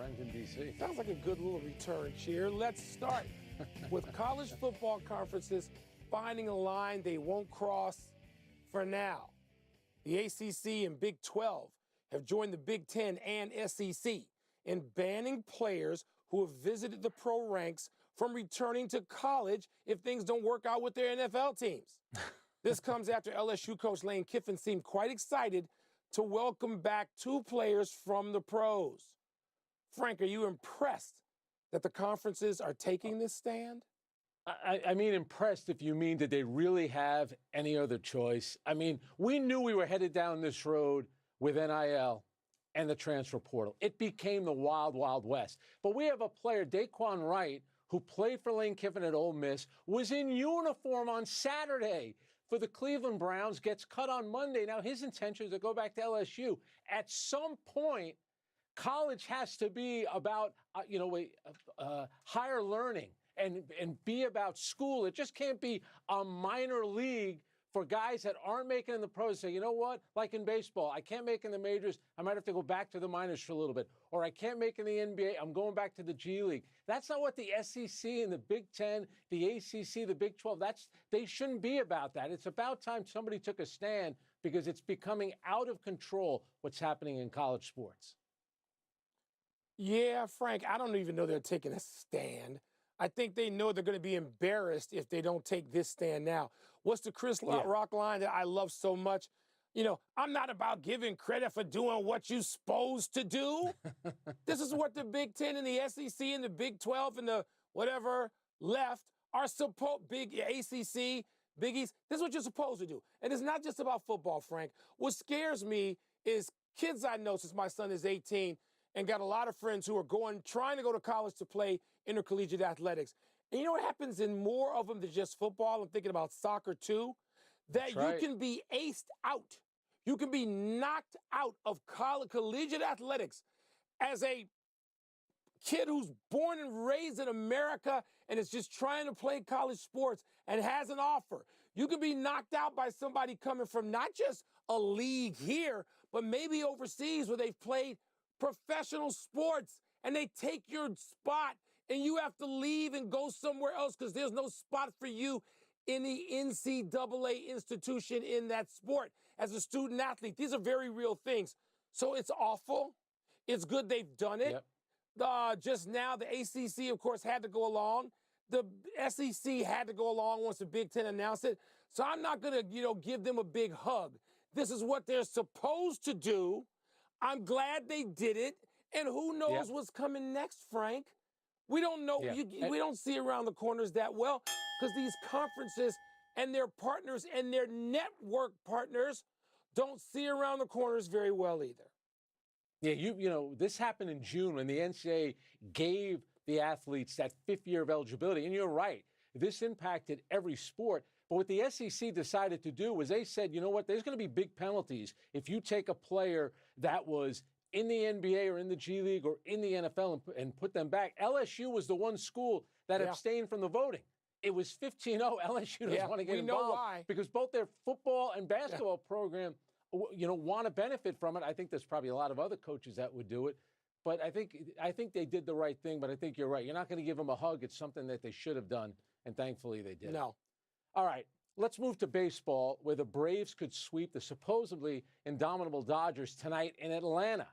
friends in D.C. Sounds like a good little return cheer. Let's start with college football conferences finding a line they won't cross for now. The ACC and Big 12 have joined the Big 10 and SEC in banning players who have visited the pro ranks from returning to college if things don't work out with their NFL teams. This comes after LSU coach Lane Kiffin seemed quite excited to welcome back 2 players from the pros. Frank, are you impressed that the conferences are taking this stand? I mean, impressed if you mean did they really have any other choice? I mean, we knew we were headed down this road with NIL and the transfer portal. It became the wild, wild west. But we have a player, Daquan Wright, who played for Lane Kiffin at Ole Miss, was in uniform on Saturday for the Cleveland Browns, gets cut on Monday. Now, his intention is to go back to LSU. At some point, college has to be about, higher learning and be about school. It just can't be a minor league for guys that aren't making in the pros. Say, you know what? Like in baseball, I can't make in the majors. I might have to go back to the minors for a little bit. Or I can't make in the NBA. I'm going back to the G League. That's not what the SEC and the Big 10, the ACC, the Big 12, they shouldn't be about that. It's about time somebody took a stand because it's becoming out of control what's happening in college sports. Yeah, Frank, I don't even know they're taking a stand. I think they know they're going to be embarrassed if they don't take this stand now. What's the Chris Rock line that I love so much? You know, I'm not about giving credit for doing what you're supposed to do. This is what the Big 10 and the SEC and the Big 12 and the whatever left are supposed, big ACC, Big East. This is what you're supposed to do. And it's not just about football, Frank. What scares me is kids I know since my son is 18 and got a lot of friends who are trying to go to college to play intercollegiate athletics. And you know what happens in more of them than just football? I'm thinking about soccer too. That you can be aced out. You can be knocked out of collegiate athletics as a kid who's born and raised in America and is just trying to play college sports and has an offer. You can be knocked out by somebody coming from not just a league here, but maybe overseas where they've played professional sports and they take your spot and you have to leave and go somewhere else because there's no spot for you in the NCAA institution in that sport as a student athlete. These are very real things. So it's awful. It's good they've done it. Just now, the ACC, of course, had to go along. The SEC had to go along once the Big Ten announced it. So I'm not going to, give them a big hug. This is what they're supposed to do. I'm glad they did it. And who knows what's coming next, Frank? We don't know. We don't see around the corners that well because these conferences and their partners and their network partners don't see around the corners very well either. Yeah, this happened in June when the NCAA gave the athletes that 5th year of eligibility. And you're right, this impacted every sport. But what the SEC decided to do was they said, you know what, there's going to be big penalties if you take a player that was in the NBA or in the G League or in the NFL and put them back. LSU was the one school that abstained from the voting. It was 15-0. LSU doesn't want to get involved. We know why. Because both their football and basketball program want to benefit from it. I think there's probably a lot of other coaches that would do it. But I think they did the right thing, but I think you're right. You're not going to give them a hug. It's something that they should have done, and thankfully they did. No. All right, let's move to baseball, where the Braves could sweep the supposedly indomitable Dodgers tonight in Atlanta.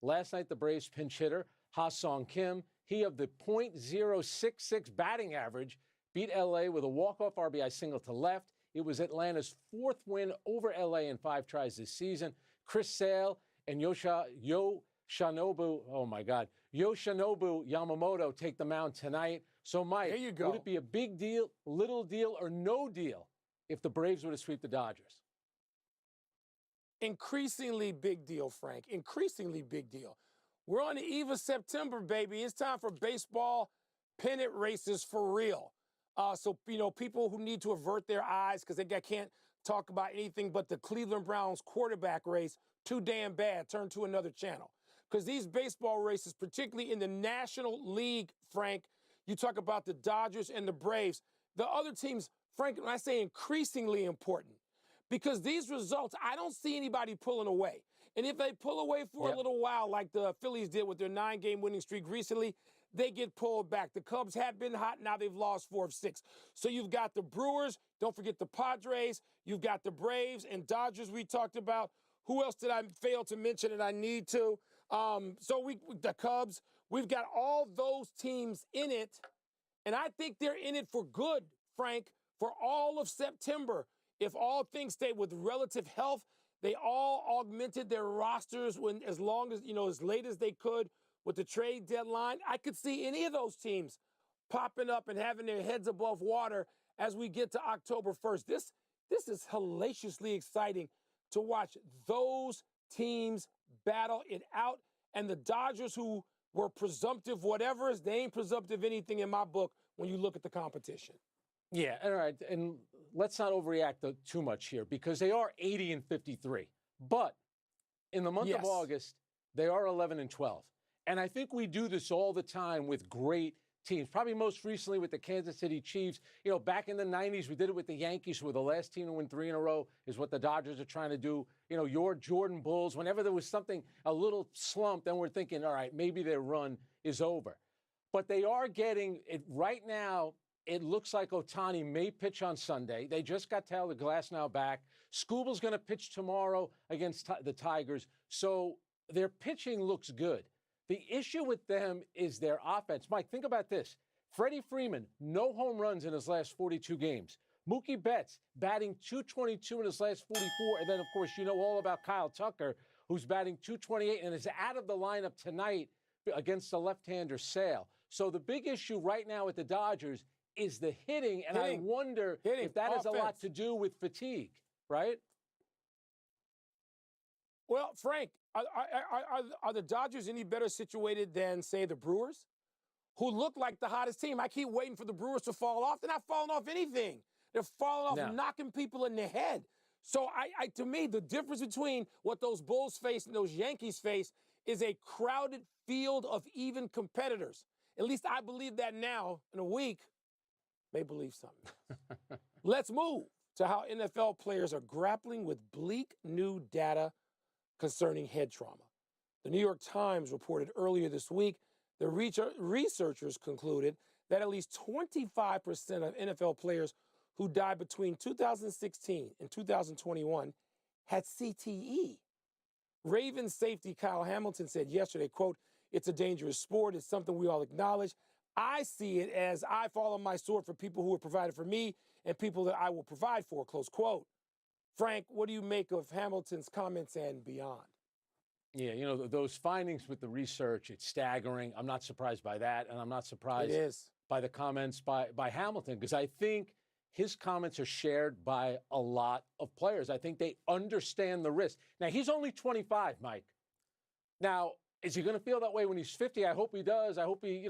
Last night, the Braves pinch hitter, Ha-Sung Kim, he of the .066 batting average, beat L.A. with a walk-off RBI single to left. It was Atlanta's 4th win over L.A. in 5 tries this season. Chris Sale and Yoshinobu Yamamoto take the mound tonight. So, Mike, there you go. Would it be a big deal, little deal, or no deal if the Braves were to sweep the Dodgers? Increasingly big deal, Frank. Increasingly big deal. We're on the eve of September, baby. It's time for baseball pennant races for real. So, people who need to avert their eyes because they can't talk about anything but the Cleveland Browns quarterback race, too damn bad, turn to another channel. Because these baseball races, particularly in the National League, Frank, you talk about the Dodgers and the Braves. The other teams, Frank, when I say increasingly important, because these results, I don't see anybody pulling away. And if they pull away for a little while, like the Phillies did with their 9-game winning streak recently, they get pulled back. The Cubs have been hot. Now they've lost 4 of 6. So you've got the Brewers. Don't forget the Padres. You've got the Braves and Dodgers we talked about. Who else did I fail to mention and I need to? The Cubs. We've got all those teams in it. And I think they're in it for good, Frank, for all of September. If all things stay with relative health, they all augmented their rosters as late as they could with the trade deadline. I could see any of those teams popping up and having their heads above water as we get to October 1st. This is hellaciously exciting to watch those teams battle it out. And the Dodgers, who were presumptive whatever, they ain't presumptive anything in my book when you look at the competition. Yeah, all right, and let's not overreact too much here because they are 80-53. But in the month of August, they are 11-12. And I think we do this all the time with great teams, probably most recently with the Kansas City Chiefs. You know, back in the 90s, we did it with the Yankees, who were the last team to win 3 in a row, is what the Dodgers are trying to do. You know, your Jordan Bulls, whenever there was something, a little slump, then we're thinking, all right, maybe their run is over. But they are getting it right now. It looks like Ohtani may pitch on Sunday. They just got Tyler Glasnow back. Skubal's going to pitch tomorrow against the Tigers. So their pitching looks good. The issue with them is their offense. Mike, think about this. Freddie Freeman, no home runs in his last 42 games. Mookie Betts batting .222 in his last 44. And then, of course, you know all about Kyle Tucker, who's batting .228 and is out of the lineup tonight against the left-hander Sale. So the big issue right now with the Dodgers is the hitting, and I wonder if that has a lot to do with fatigue, right? Well, Frank, are the Dodgers any better situated than, say, the Brewers, who look like the hottest team? I keep waiting for the Brewers to fall off. They're not falling off anything. They're falling off, knocking people in the head. So, to me, the difference between what those Bulls face and those Yankees face is a crowded field of even competitors. At least I believe that now. In a week, may believe something else. Let's move to how NFL players are grappling with bleak new data concerning head trauma. The New York Times reported earlier this week the researchers concluded that at least 25% of NFL players who died between 2016 and 2021 had CTE. Ravens safety Kyle Hamilton said yesterday, quote, "It's a dangerous sport. It's something we all acknowledge. I see it as I fall on my sword for people who have provided for me and people that I will provide for," close quote. Frank, what do you make of Hamilton's comments and beyond? Yeah, you know, those findings with the research, it's staggering. I'm not surprised by that, and I'm not surprised by the comments by Hamilton, because I think his comments are shared by a lot of players. I think they understand the risk. Now, he's only 25, Mike. Now, is he going to feel that way when he's 50? I hope he does. I hope he,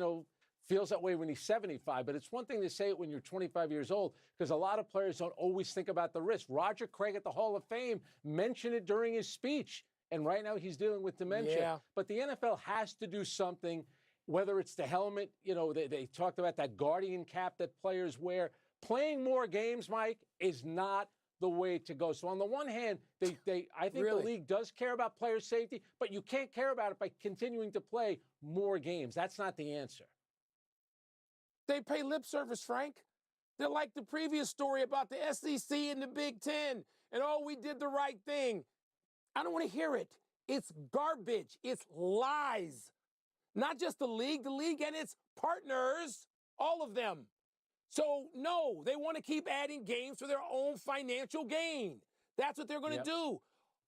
feels that way when he's 75. But it's one thing to say it when you're 25 years old, because a lot of players don't always think about the risk. Roger Craig at the Hall of Fame mentioned it during his speech. And right now he's dealing with dementia. Yeah. But the NFL has to do something, whether it's the helmet, they talked about that guardian cap that players wear. Playing more games, Mike, is not the way to go. So on the one hand, I think the league does care about player safety, but you can't care about it by continuing to play more games. That's not the answer. They pay lip service, Frank. They're like the previous story about the SEC and the Big Ten. And, we did the right thing. I don't want to hear it. It's garbage. It's lies. Not just the league and its partners, all of them. So, no, they want to keep adding games for their own financial gain. That's what they're going to do.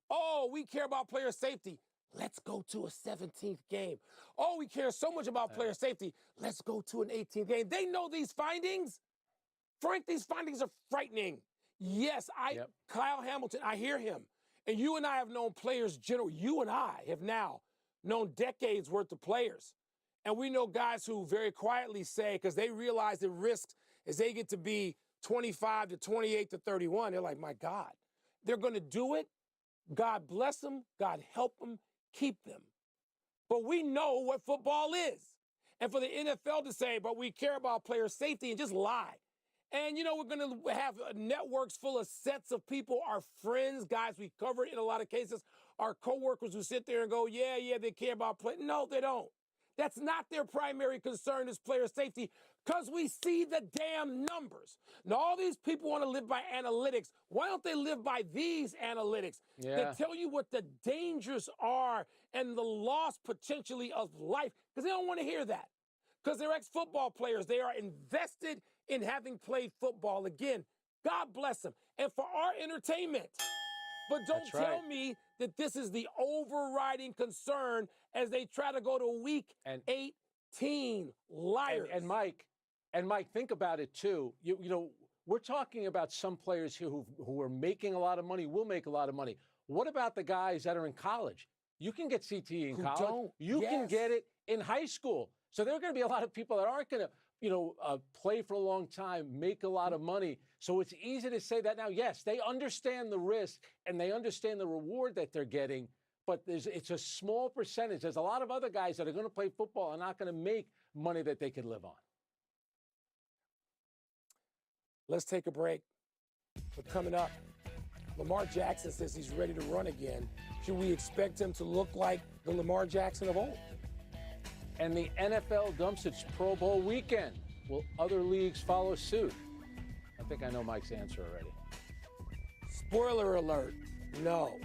Oh, we care about player safety. Let's go to a 17th game. Oh, we care so much about player safety. Let's go to an 18th game. They know these findings. Frank, these findings are frightening. Yes, Kyle Hamilton, I hear him. And you and I have known players, you and I have now known decades worth of players. And we know guys who very quietly say, because they realize the risks as they get to be 25 to 28 to 31, they're like, my God, they're going to do it. God bless them. God help them. Keep them. But we know what football is. And for the NFL to say, but we care about player safety and just lie. And, we're going to have networks full of sets of people, our friends, guys we covered in a lot of cases, our coworkers who sit there and go, yeah, they care about play. No, they don't. That's not their primary concern is player safety because we see the damn numbers. Now, all these people want to live by analytics. Why don't they live by these analytics that tell you what the dangers are and the loss potentially of life? Because they don't want to hear that. Because they're ex-football players. They are invested in having played football. Again, God bless them. And for our entertainment. But don't tell me that this is the overriding concern as they try to go to week 18. Liars. And Mike, think about it too. You know, we're talking about some players here who are making a lot of money, will make a lot of money. What about the guys that are in college? You can get CTE in college. You can get it in high school. So there are going to be a lot of people that aren't going to, play for a long time, make a lot of money. So it's easy to say that now. Yes, they understand the risk and they understand the reward that they're getting, but it's a small percentage. There's a lot of other guys that are going to play football and not going to make money that they could live on. Let's take a break. But coming up, Lamar Jackson says he's ready to run again. Should we expect him to look like the Lamar Jackson of old? And the NFL dumps its Pro Bowl weekend. Will other leagues follow suit? I think I know Mike's answer already. Spoiler alert, no.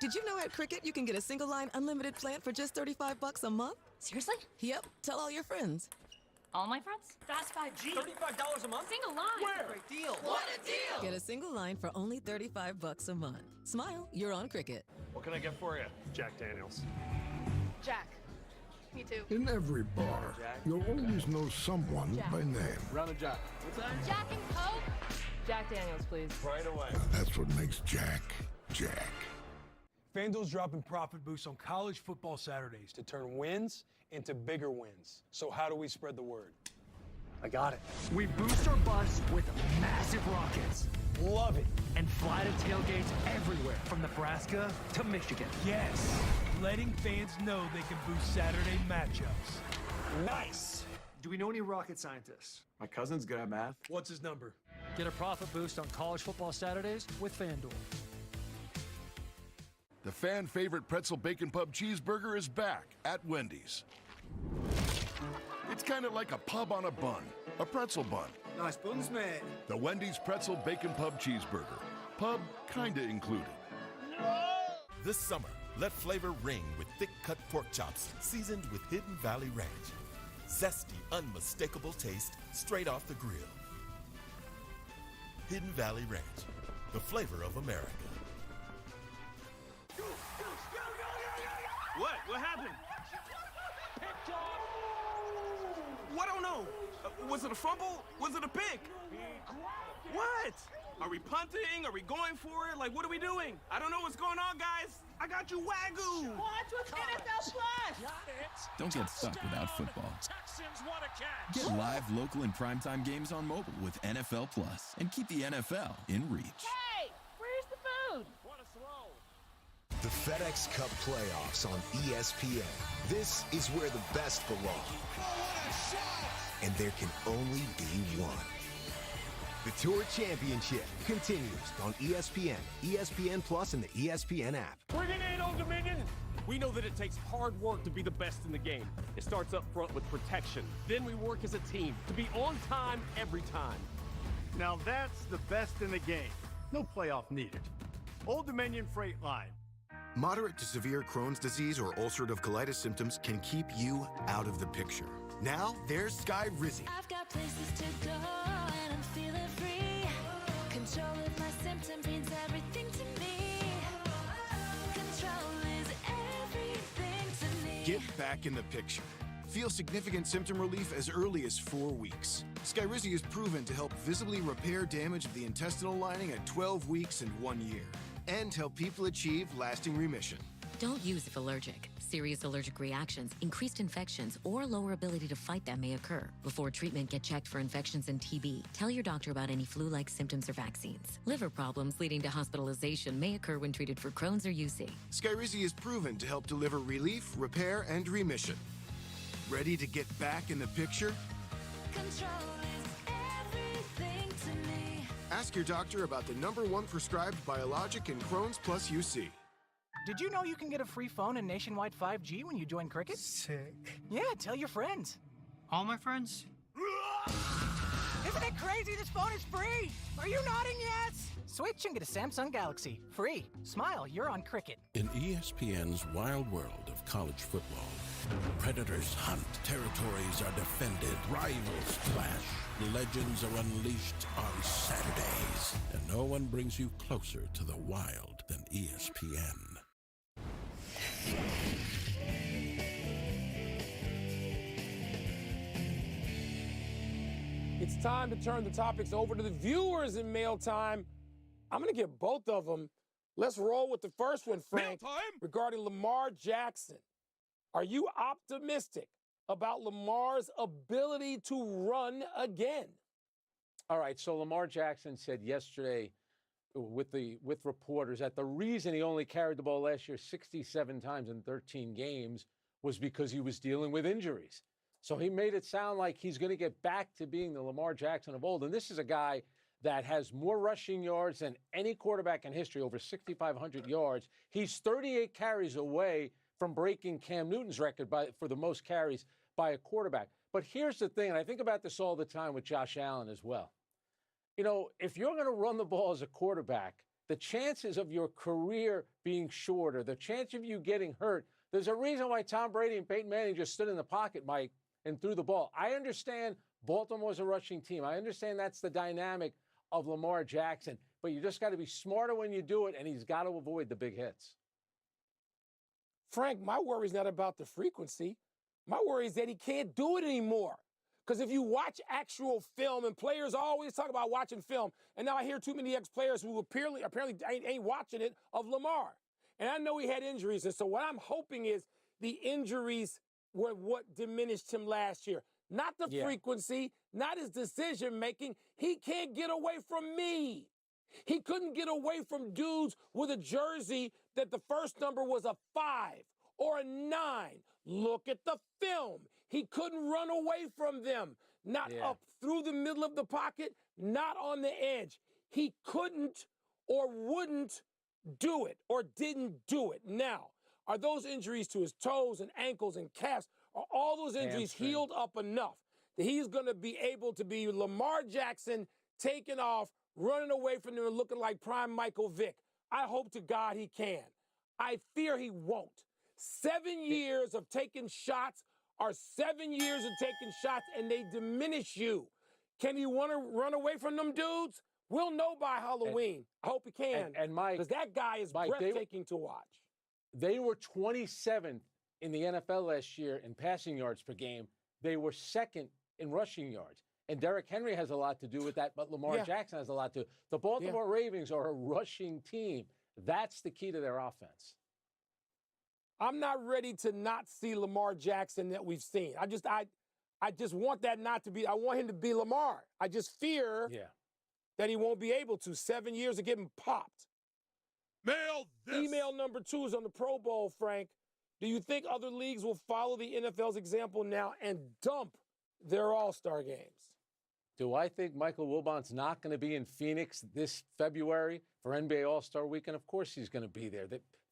Did you know at Cricket you can get a single line unlimited plan for just $35 a month? Seriously? Yep. Tell all your friends. All my friends? Fast 5G. $35 a month? Single line. Where? Great deal. What a deal! Get a single line for only $35 a month. Smile, you're on Cricket. What can I get for you? Jack Daniels. Jack. Me too. In every bar, you'll always know someone by name. Round of Jack. What's that? Jack and Coke. Jack Daniels, please. Right away. That's what makes Jack, Jack. FanDuel's dropping profit boosts on college football Saturdays to turn wins into bigger wins. So how do we spread the word? I got it. We boost our bus with massive rockets. Love it. And fly to tailgates everywhere, from Nebraska to Michigan. Yes. Letting fans know they can boost Saturday matchups. Nice. Do we know any rocket scientists? My cousin's good at math. What's his number? Get a profit boost on college football Saturdays with FanDuel. The fan favorite pretzel bacon pub cheeseburger is back at Wendy's. It's kind of like a pub on a bun, a pretzel bun. Nice buns, mate. The Wendy's pretzel bacon pub cheeseburger. Pub kinda included. This summer, let flavor ring with thick-cut pork chops seasoned with Hidden Valley Ranch. Zesty, unmistakable taste straight off the grill. Hidden Valley Ranch, the flavor of America. What happened? What? I don't know. Was it a fumble? Was it a pick? What? Are we punting? Are we going for it? Like, what are we doing? I don't know what's going on, guys. I got you Wagyu. Watch with NFL Plus. Don't get stuck without football. Get live, local, and primetime games on mobile with NFL Plus and keep the NFL in reach. Hey, where's the food? The FedEx Cup playoffs on ESPN. This is where the best belong. And there can only be one. The Tour Championship continues on ESPN, ESPN Plus, and the ESPN app. Bring it in, Old Dominion! We know that it takes hard work to be the best in the game. It starts up front with protection. Then we work as a team to be on time every time. Now that's the best in the game. No playoff needed. Old Dominion Freight Line. Moderate to severe Crohn's disease or ulcerative colitis symptoms can keep you out of the picture. Now, there's Sky Rizzy. I've got places to go and I'm feeling free. Control of my symptoms means everything to me. Control is everything to me. Get back in the picture. Feel significant symptom relief as early as 4 weeks. Skyrizi is proven to help visibly repair damage of the intestinal lining at 12 weeks and 1 year, and help people achieve lasting remission. Don't use if allergic. Serious allergic reactions, increased infections, or lower ability to fight them may occur. Before treatment, get checked for infections and TB. Tell your doctor about any flu-like symptoms or vaccines. Liver problems leading to hospitalization may occur when treated for Crohn's or UC. Skyrizi is proven to help deliver relief, repair, and remission. Ready to get back in the picture? Control is everything to me. Ask your doctor about the #1 prescribed biologic in Crohn's plus UC. Did you know you can get a free phone and nationwide 5G when you join Cricket? Sick. Yeah, tell your friends. All my friends? Isn't it crazy this phone is free? Are you nodding yes? Switch and get a Samsung Galaxy. Free. Smile, you're on Cricket. In ESPN's wild world of college football, predators hunt, territories are defended, rivals clash, legends are unleashed on Saturdays, and no one brings you closer to the wild than ESPN. It's time to turn the topics over to the viewers in mail time. I'm going to get both of them. Let's roll with the first one, Frank, regarding Lamar Jackson. Are you optimistic about Lamar's ability to run again? All right, so Lamar Jackson said yesterday with reporters that the reason he only carried the ball last year 67 times in 13 games was because he was dealing with injuries. So he made it sound like he's going to get back to being the Lamar Jackson of old. And this is a guy that has more rushing yards than any quarterback in history, over 6,500 yards. He's 38 carries away from breaking Cam Newton's record for the most carries by a quarterback. But here's the thing, and I think about this all the time with Josh Allen as well. You know, if you're going to run the ball as a quarterback, the chances of your career being shorter, the chance of you getting hurt, there's a reason why Tom Brady and Peyton Manning just stood in the pocket, Mike, and threw the ball. I understand Baltimore's a rushing team. I understand that's the dynamic of Lamar Jackson, but you just got to be smarter when you do it, and he's got to avoid the big hits. Frank, my worry is not about the frequency. My worry is that he can't do it anymore. Because if you watch actual film, and players always talk about watching film, and now I hear too many ex-players who apparently ain't watching it, of Lamar. And I know he had injuries, and so what I'm hoping is the injuries were what diminished him last year. Not the frequency, not his decision-making. He can't get away from me. He couldn't get away from dudes with a jersey that the first number was a 5 or a 9. Look at the film. He couldn't run away from them. Not up through the middle of the pocket, not on the edge. He couldn't or wouldn't do it or didn't do it. Now, are those injuries to his toes and ankles and calves, are all those injuries healed up enough that he's going to be able to be Lamar Jackson taking off, running away from them and looking like prime Michael Vick? I hope to God he can. I fear he won't. 7 years of taking shots are 7 years of taking shots, and they diminish you. Can he want to run away from them dudes? We'll know by Halloween. I hope he can. And Mike, because that guy is breathtaking to watch. They were 27th in the NFL last year in passing yards per game. They were second in rushing yards. And Derrick Henry has a lot to do with that, but Lamar Jackson has a lot to do. The Baltimore Ravens are a rushing team. That's the key to their offense. I'm not ready to not see Lamar Jackson that we've seen. I just want that not to be. I want him to be Lamar. I just fear that he won't be able to. 7 years of getting popped. Mail this. Email number 2 is on the Pro Bowl, Frank. Do you think other leagues will follow the NFL's example now and dump their All-Star games? Do I think Michael Wilbon's not going to be in Phoenix this February for NBA All-Star Weekend? Of course he's going to be there.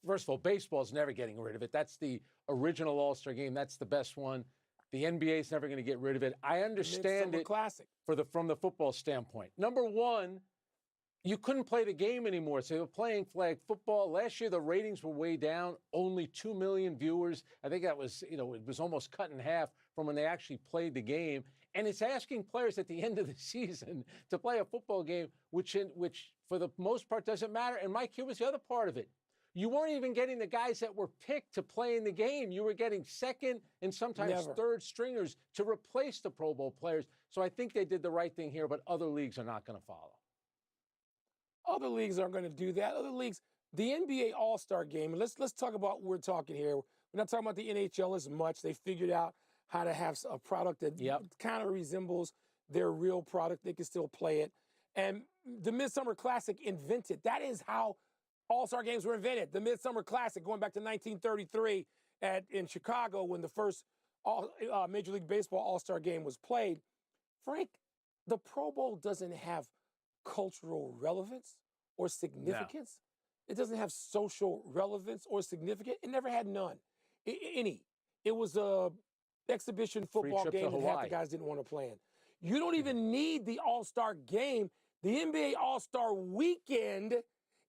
First of all, baseball's never getting rid of it. That's the original All-Star game. That's the best one. The NBA's never going to get rid of it. I understand it classic. From the football standpoint. Number one, you couldn't play the game anymore, so they were playing flag football. Last year, the ratings were way down. Only 2 million viewers. I think that was, it was almost cut in half from when they actually played the game. And it's asking players at the end of the season to play a football game, which for the most part doesn't matter. And Mike, here was the other part of it. You weren't even getting the guys that were picked to play in the game. You were getting second and sometimes third stringers to replace the Pro Bowl players. So I think they did the right thing here, but other leagues are not going to follow. Other leagues aren't going to do that. Other leagues, the NBA All-Star game, and let's talk about what we're talking here. We're not talking about the NHL as much. They figured out how to have a product that kind of resembles their real product. They can still play it. And the Midsummer Classic invented. That is how All-Star games were invented. The Midsummer Classic, going back to 1933 in Chicago when the first Major League Baseball All-Star game was played. Frank, the Pro Bowl doesn't have cultural relevance or significance. It doesn't have social relevance or significance. It never had none. Any. It was a exhibition football game that half the guys didn't want to play in. You don't even need the All-Star game. The NBA All-Star weekend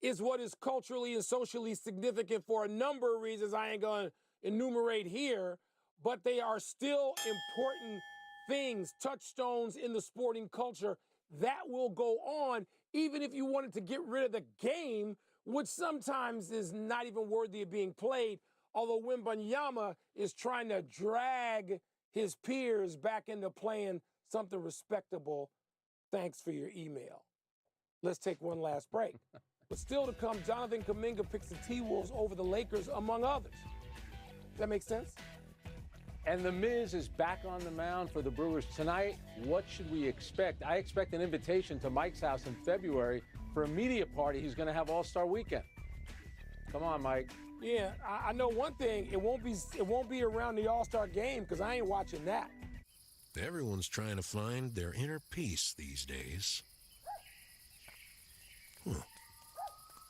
is what is culturally and socially significant for a number of reasons I ain't going to enumerate here, but they are still important things, touchstones in the sporting culture that will go on even if you wanted to get rid of the game, which sometimes is not even worthy of being played, although Wembanyama is trying to drag his peers back into playing something respectable. Thanks for your email. Let's take one last break. But still to come, Jonathan Kuminga picks the T-Wolves over the Lakers, among others. Does that make sense? And The Miz is back on the mound for the Brewers tonight. What should we expect? I expect an invitation to Mike's house in February for a media party he's going to have All-Star Weekend. Come on, Mike. Yeah, I know one thing. It won't be around the All-Star game because I ain't watching that. Everyone's trying to find their inner peace these days.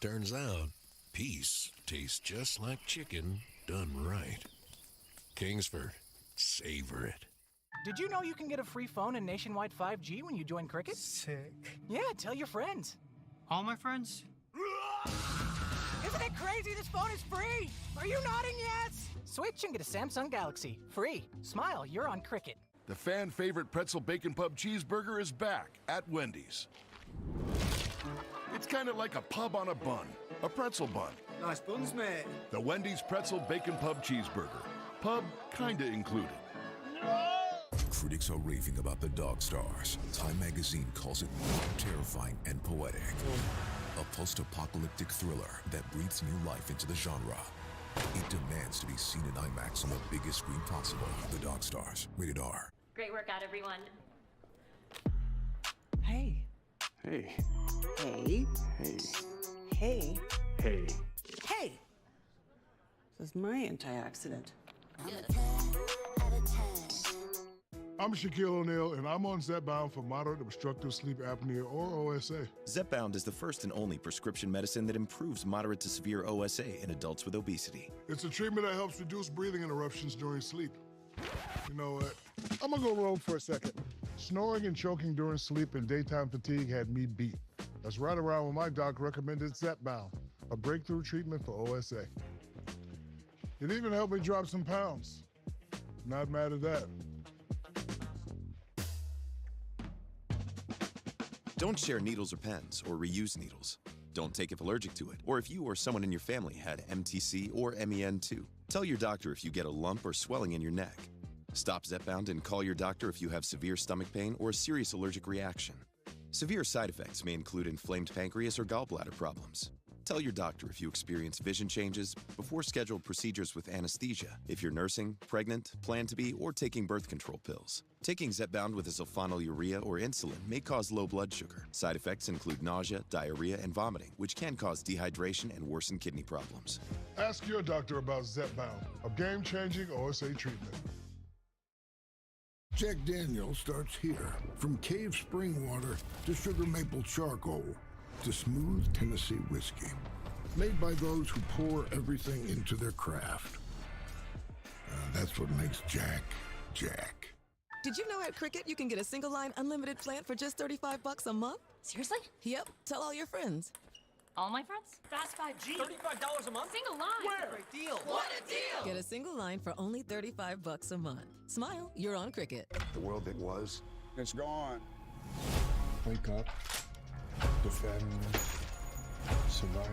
Turns out, peace tastes just like chicken done right. Kingsford, savor it. Did you know you can get a free phone and nationwide 5G when you join Cricket? Sick. Yeah, tell your friends. All my friends? Isn't it crazy this phone is free? Are you nodding yes? Switch and get a Samsung Galaxy. Free. Smile, you're on Cricket. The fan favorite pretzel bacon pub cheeseburger is back at Wendy's. It's kind of like a pub on a bun, a pretzel bun. Nice buns, mate. The Wendy's pretzel bacon pub cheeseburger. Pub kinda included. Critics are raving about the Dog Stars. Time magazine calls it terrifying and poetic. A post-apocalyptic thriller that breathes new life into the genre. It demands to be seen in IMAX on the biggest screen possible. The Dog Stars, rated R. Great workout, everyone. Hey. Hey. Hey. Hey. Hey. Hey. Hey. This is my antioxidant. I'm Shaquille O'Neal, and I'm on Zepbound for moderate obstructive sleep apnea, or OSA. Zepbound is the first and only prescription medicine that improves moderate to severe OSA in adults with obesity. It's a treatment that helps reduce breathing interruptions during sleep. You know what? I'm gonna go rogue for a second. Snoring and choking during sleep and daytime fatigue had me beat. That's right around when my doc recommended Zepbound, a breakthrough treatment for OSA. It even helped me drop some pounds. Not mad at that. Don't share needles or pens or reuse needles. Don't take if allergic to it, or if you or someone in your family had MTC or MEN2. Tell your doctor if you get a lump or swelling in your neck. Stop Zepbound and call your doctor if you have severe stomach pain or a serious allergic reaction. Severe side effects may include inflamed pancreas or gallbladder problems. Tell your doctor if you experience vision changes before scheduled procedures with anesthesia, if you're nursing, pregnant, plan to be, or taking birth control pills. Taking Zepbound with a sulfonylurea or insulin may cause low blood sugar. Side effects include nausea, diarrhea, and vomiting, which can cause dehydration and worsen kidney problems. Ask your doctor about Zepbound, a game-changing OSA treatment. Jack Daniels starts here. From cave spring water to sugar maple charcoal to smooth Tennessee whiskey. Made by those who pour everything into their craft. That's what makes Jack, Jack. Did you know at Cricket you can get a single line unlimited plan for just $35 a month? Seriously? Yep. Tell all your friends. All my friends? Fast 5G. $35 a month? Single line. Where? Great deal. What a deal! Get a single line for only $35 a month. Smile, you're on Cricket. The world that was, It's gone. Wake up. Defend. Survive.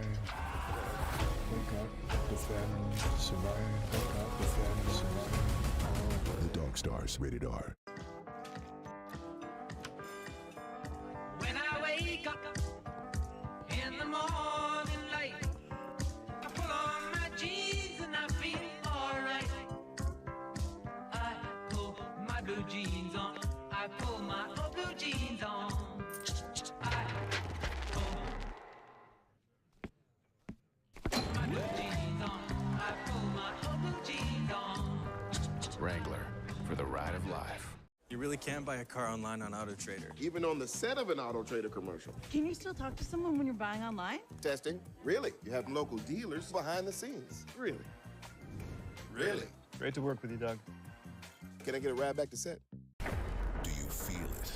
Wake up. Defend. Survive. Wake up. Defend. Survive. The Dog Stars, rated R. When I wake up in the morning light, I pull on my jeans and I feel alright. I pull my blue jeans on. I pull my old blue jeans on. I pull my blue jeans on. I pull my old blue jeans on. Wrangler, for the ride of life. really can buy a car online on AutoTrader. Even on the set of an AutoTrader commercial. Can you still talk to someone when you're buying online? Testing. Really? You have local dealers behind the scenes. Really? Really? Great to work with you, Doug. Can I get a ride back to set? Do you feel it?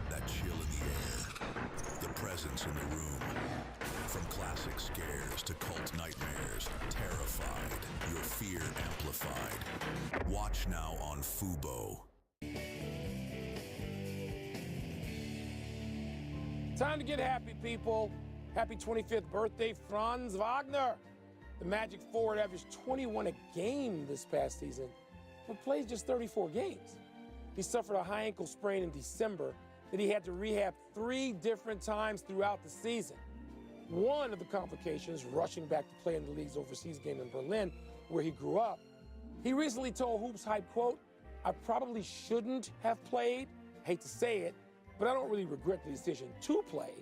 That chill in the air, the presence in the room. From classic scares to cult nightmares, terrified, your fear amplified. Watch now on Fubo. Time to get happy, people. Happy 25th birthday, Franz Wagner. The Magic forward averaged 21 a game this past season, but plays just 34 games. He suffered a high ankle sprain in December that he had to rehab 3 different times throughout the season. One of the complications, rushing back to play in the league's overseas game in Berlin, where he grew up. He recently told Hoops Hype, quote, "I probably shouldn't have played. Hate to say it, but I don't really regret the decision to play.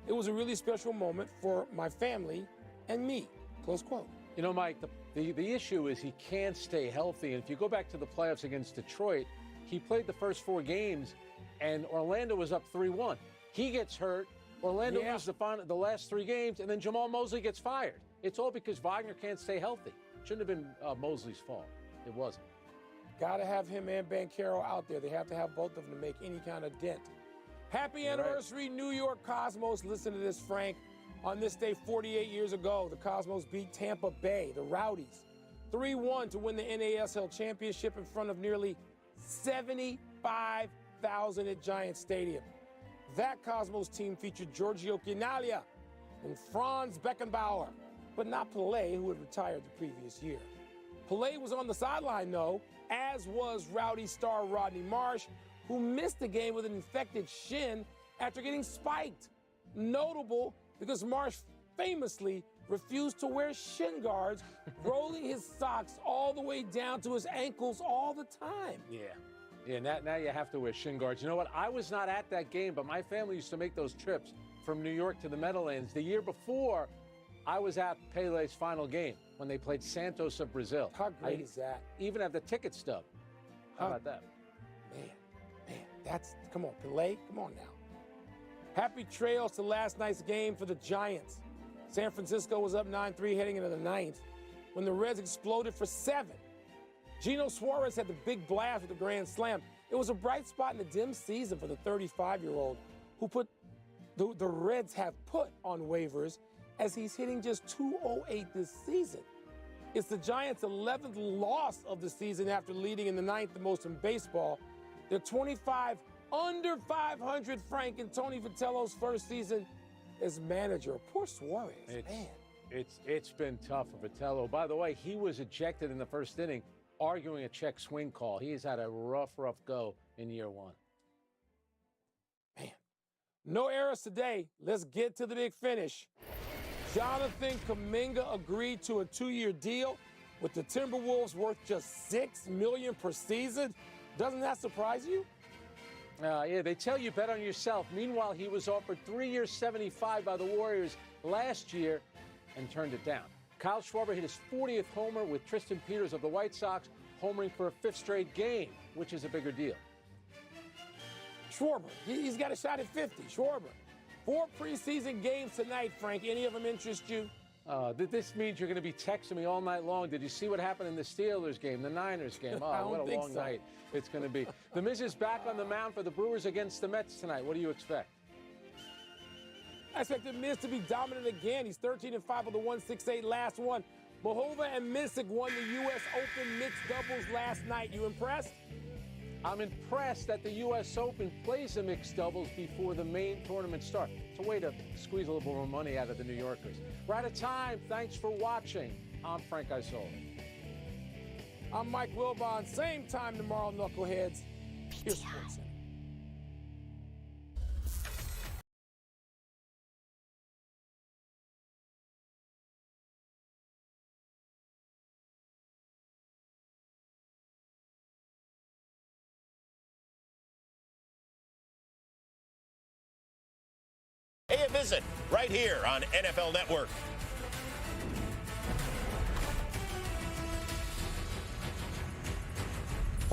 It was a really special moment for my family and me," close quote. You know, Mike, the issue is he can't stay healthy. And if you go back to the playoffs against Detroit, he played the first 4 games, and Orlando was up 3-1. He gets hurt. Orlando loses the last 3 games, and then Jamal Mosley gets fired. It's all because Wagner can't stay healthy. Shouldn't have been Mosley's fault. It wasn't. Got to have him and Banchero out there. They have to have both of them to make any kind of dent. Happy anniversary, New York Cosmos. Listen to this, Frank. On this day 48 years ago, the Cosmos beat Tampa Bay, the Rowdies, 3-1 to win the NASL championship in front of nearly 75,000 at Giant Stadium. That Cosmos team featured Giorgio Quinaglia and Franz Beckenbauer, but not Pelé, who had retired the previous year. Pelé was on the sideline, though, as was Rowdy star Rodney Marsh, who missed the game with an infected shin after getting spiked. Notable because Marsh famously refused to wear shin guards, rolling his socks all the way down to his ankles all the time. Yeah, now you have to wear shin guards. You know what? I was not at that game, but my family used to make those trips from New York to the Meadowlands. The year before, I was at Pele's final game when they played Santos of Brazil. How great is that? Even have the ticket stub. How about that? Man, come on, Pelé, come on now. Happy trails to last night's game for the Giants. San Francisco was up 9-3 heading into the 9th when the Reds exploded for 7. Gino Suarez had the big blast with the grand slam. It was a bright spot in the dim season for the 35-year-old who the Reds have put on waivers as he's hitting just .208 this season. It's the Giants' 11th loss of the season after leading in the 9th, the most in baseball. They're 25 under 500, Frank, in Tony Vitello's first season as manager. Poor Suarez, man. It's been tough for Vitello. By the way, he was ejected in the first inning, arguing a check swing call. He has had a rough go in year 1. Man, no errors today. Let's get to the big finish. Jonathan Kuminga agreed to a 2-year deal with the Timberwolves worth just $6 million per season. Doesn't that surprise you? Yeah, they tell you bet on yourself. Meanwhile, he was offered 3 years, $75 by the Warriors last year and turned it down. Kyle Schwarber hit his 40th homer with Tristan Peters of the White Sox homering for a 5th straight game, which is a bigger deal. Schwarber, he's got a shot at 50. Schwarber, 4 preseason games tonight, Frank. Any of them interest you? This means you're going to be texting me all night long. Did you see what happened in the Steelers game, the Niners game? Oh, what a long night it's going to be. The Miz is back on the mound for the Brewers against the Mets tonight. What do you expect? I expect the Miz to be dominant again. He's 13-5 with a 1.68 last one. Mahova and Missick won the U.S. Open mixed doubles last night. You impressed? I'm impressed that the U.S. Open plays the mixed doubles before the main tournament starts. It's a way to squeeze a little more money out of the New Yorkers. We're out of time. Thanks for watching. I'm Frank Isola. I'm Mike Wilbon. Same time tomorrow, Knuckleheads. Here's Sports Center. Pay a visit right here on NFL Network.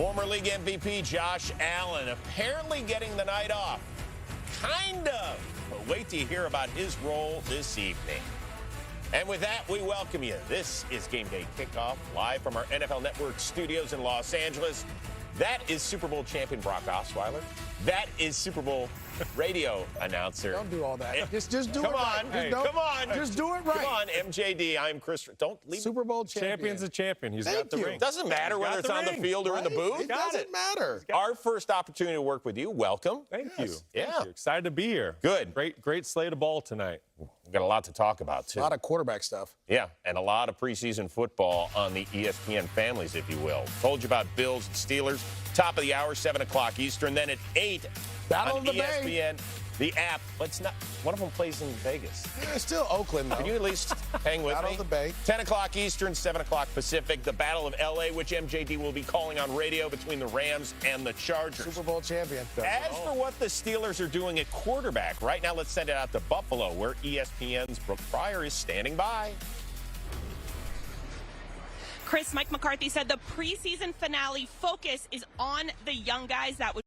Former league MVP Josh Allen apparently getting the night off. Kind of. But wait till you hear about his role this evening. And with that, we welcome you. This is Game Day Kickoff, live from our NFL Network studios in Los Angeles. That is Super Bowl champion Brock Osweiler. That is Super Bowl radio announcer. Don't do all that. Just do come it right. on. Hey, come on. Just do it right. Come on, MJD. I'm Chris. Don't leave. Super Bowl champion. Champion's a champion. He's Thank got the you. ring. Doesn't matter whether it's on the field or in the booth. It doesn't matter. Our first opportunity to work with you. Welcome. Thank you. Yeah. Thank you. Excited to be here. Good. Great slate of ball tonight. We've got a lot to talk about, too. A lot of quarterback stuff. Yeah, and a lot of preseason football on the ESPN families, if you will. Told you about Bills and Steelers. Top of the hour, 7 o'clock Eastern. Then at 8 Battle on of the ESPN. Bay. The app. Let's not. One of them plays in Vegas. Yeah, still Oakland, though. Can you at least hang with Battle me? of the Bay. 10 o'clock Eastern, 7 o'clock Pacific. The Battle of L.A., which MJD will be calling on radio between the Rams and the Chargers. Super Bowl champion. As for what the Steelers are doing at quarterback, right now let's send it out to Buffalo, where ESPN's Brooke Pryor is standing by. Chris, Mike McCarthy said the preseason finale focus is on the young guys. That would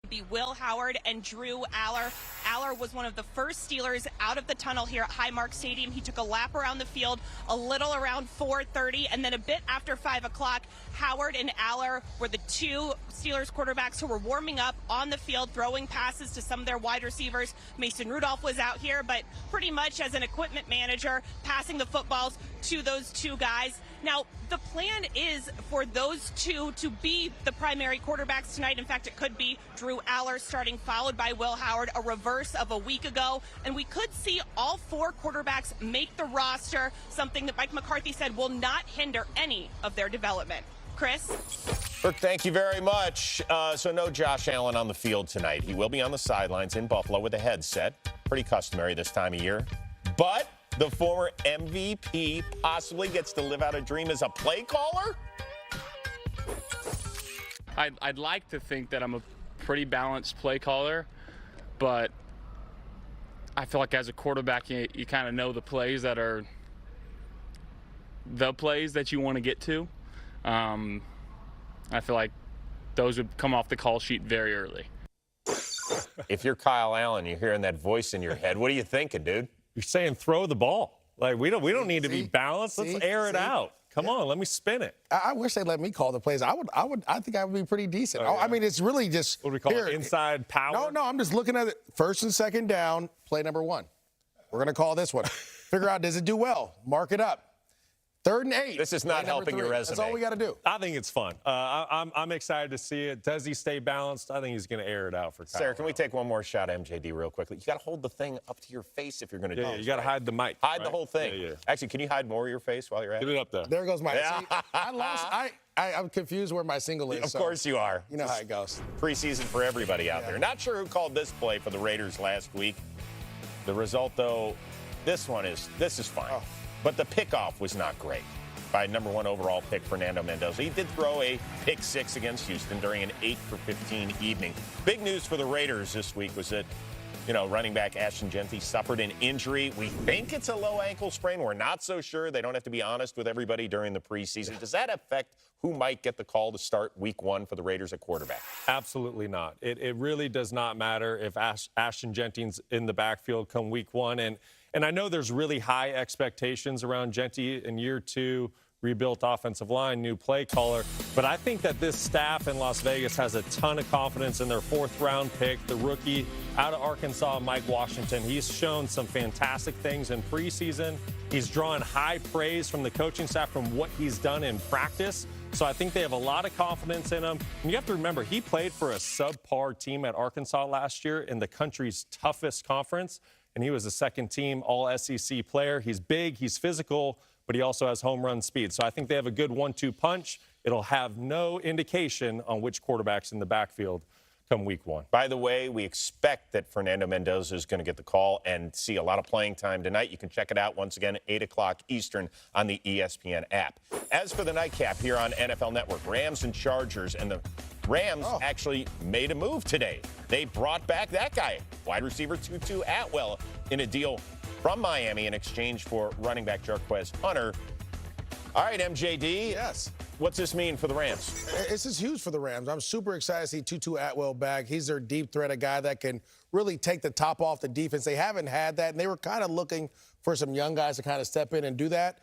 be Will Howard and Drew Aller. Aller was one of the first Steelers out of the tunnel here at Highmark Stadium. He took a lap around the field a little around 4:30, and then a bit after 5 o'clock, Howard and Aller were the two Steelers quarterbacks who were warming up on the field, throwing passes to some of their wide receivers. Mason Rudolph was out here, but pretty much as an equipment manager, passing the footballs to those two guys. Now, the plan is for those two to be the primary quarterbacks tonight. In fact, it could be Drew Aller starting, followed by Will Howard, a reverse of a week ago. And we could see all four quarterbacks make the roster, something that Mike McCarthy said will not hinder any of their development. Chris? Brooke, thank you very much. So no Josh Allen on the field tonight. He will be on the sidelines in Buffalo with a headset. Pretty customary this time of year. But the former MVP possibly gets to live out a dream as a play caller? I'd like to think that I'm a pretty balanced play caller, but I feel like as a quarterback, you kind of know the plays that are the plays that you want to get to. I feel like those would come off the call sheet very early. If you're Kyle Allen, you're hearing that voice in your head. What are you thinking, dude? You're saying throw the ball. Like we don't need to be balanced. Let's air it out. Come on, let me spin it. I wish they'd let me call the plays. I think I would be pretty decent. Oh, yeah. I mean, it's really just. What do we call it? Inside power? No, I'm just looking at it. First and second down, play number 1. We're going to call this one. Figure out, does it do well? Mark it up. 3rd and 8. This is not helping your resume. That's all we got to do. I think it's fun. I'm excited to see it. Does he stay balanced? I think he's going to air it out for Kyle. Sarah, can we take one more shot at MJD real quickly? You got to hold the thing up to your face if you're going to do it. You got to hide the mic. Hide the whole thing. Yeah. Actually, can you hide more of your face while you're at it? Get it up there. There goes my. See, I lost. I'm confused where my single is. Of course you are. You know how it goes. Preseason for everybody out there. Not sure who called this play for the Raiders last week. The result, though, this is fine. Oh. But the pickoff was not great by number 1 overall pick Fernando Mendoza. He did throw a pick 6 against Houston during an 8-for-15 evening. Big news for the Raiders this week was that, running back Ashton Jeanty suffered an injury. We think it's a low ankle sprain. We're not so sure. They don't have to be honest with everybody during the preseason. Does that affect who might get the call to start week 1 for the Raiders at quarterback? Absolutely not. It really does not matter if Ashton Jeanty's in the backfield come week 1. And I know there's really high expectations around Jeanty in year 2, rebuilt offensive line, new play caller. But I think that this staff in Las Vegas has a ton of confidence in their 4th-round pick, the rookie out of Arkansas, Mike Washington. He's shown some fantastic things in preseason. He's drawn high praise from the coaching staff from what he's done in practice. So I think they have a lot of confidence in him. And you have to remember, he played for a subpar team at Arkansas last year in the country's toughest conference. And he was a second-team All-SEC player. He's big, he's physical, but he also has home run speed. So I think they have a good 1-2 punch. It'll have no indication on which quarterback's in the backfield come week 1. By the way, we expect that Fernando Mendoza is going to get the call and see a lot of playing time tonight. You can check it out once again at 8 o'clock Eastern on the ESPN app. As for the nightcap here on NFL Network, Rams and Chargers, and the Rams actually made a move today. They brought back that guy, wide receiver Tutu Atwell, in a deal from Miami in exchange for running back Jarquez Hunter. All right, MJD. Yes. What's this mean for the Rams? This is huge for the Rams. I'm super excited to see Tutu Atwell back. He's their deep threat, a guy that can really take the top off the defense. They haven't had that, and they were kind of looking for some young guys to kind of step in and do that.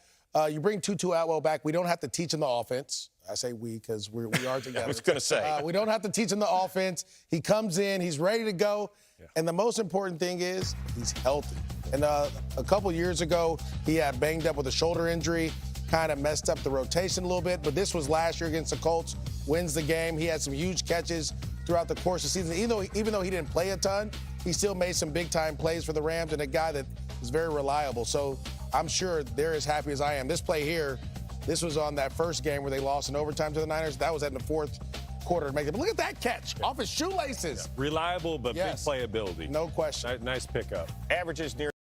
You bring Tutu Atwell back. We don't have to teach him the offense. I say we because we are together. I was going to say. We don't have to teach him the offense. He comes in. He's ready to go. Yeah. And the most important thing is he's healthy. And a couple years ago, he had banged up with a shoulder injury, kind of messed up the rotation a little bit. But this was last year against the Colts, wins the game. He had some huge catches throughout the course of the season. Even though he didn't play a ton, he still made some big-time plays for the Rams and a guy that is very reliable. So I'm sure they're as happy as I am. This play here, this was on that first game where they lost in overtime to the Niners. That was in the fourth quarter to make it. But look at that catch off his shoelaces. Yeah. Reliable, but big playability. No question. Nice pickup. Averages near.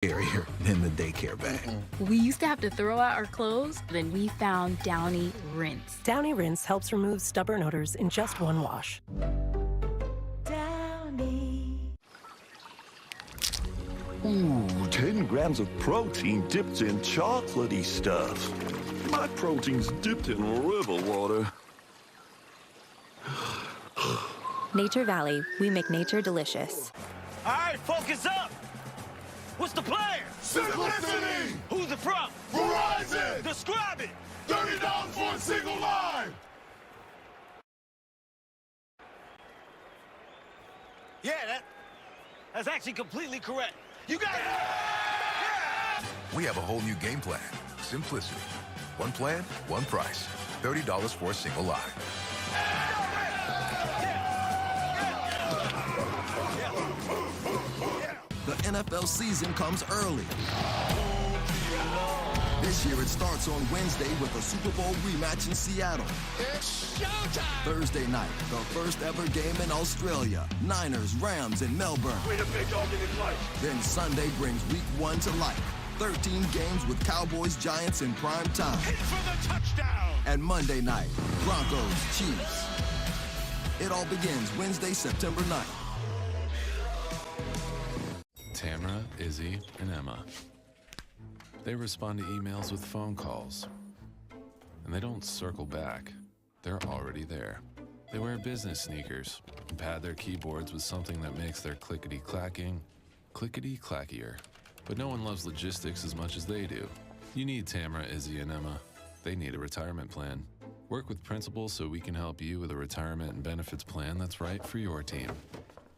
Scarier than the daycare bag. We used to have to throw out our clothes, then we found Downy Rinse. Downy Rinse helps remove stubborn odors in just one wash. Downy. Ooh, 10 grams of protein dipped in chocolatey stuff. My protein's dipped in river water. Nature Valley, we make nature delicious. All right, focus up. What's the plan? Simplicity! Who's it from? Verizon! Describe it! $30 for a single line! Yeah, that's actually completely correct. You got it! Yeah! We have a whole new game plan. Simplicity. One plan, one price. $30 for a single line. The NFL season comes early. This year it starts on Wednesday with a Super Bowl rematch in Seattle. It's showtime! Thursday night, the first ever game in Australia. Niners, Rams in Melbourne. Way to big dog in his life. Then Sunday brings week 1 to life. 13 games with Cowboys, Giants in prime time. Hit for the touchdown! And Monday night, Broncos, Chiefs. It all begins Wednesday, September 9th. Tamara, Izzy, and Emma. They respond to emails with phone calls. And they don't circle back. They're already there. They wear business sneakers and pad their keyboards with something that makes their clickety-clacking clickety-clackier. But no one loves logistics as much as they do. You need Tamara, Izzy, and Emma. They need a retirement plan. Work with Principal so we can help you with a retirement and benefits plan that's right for your team.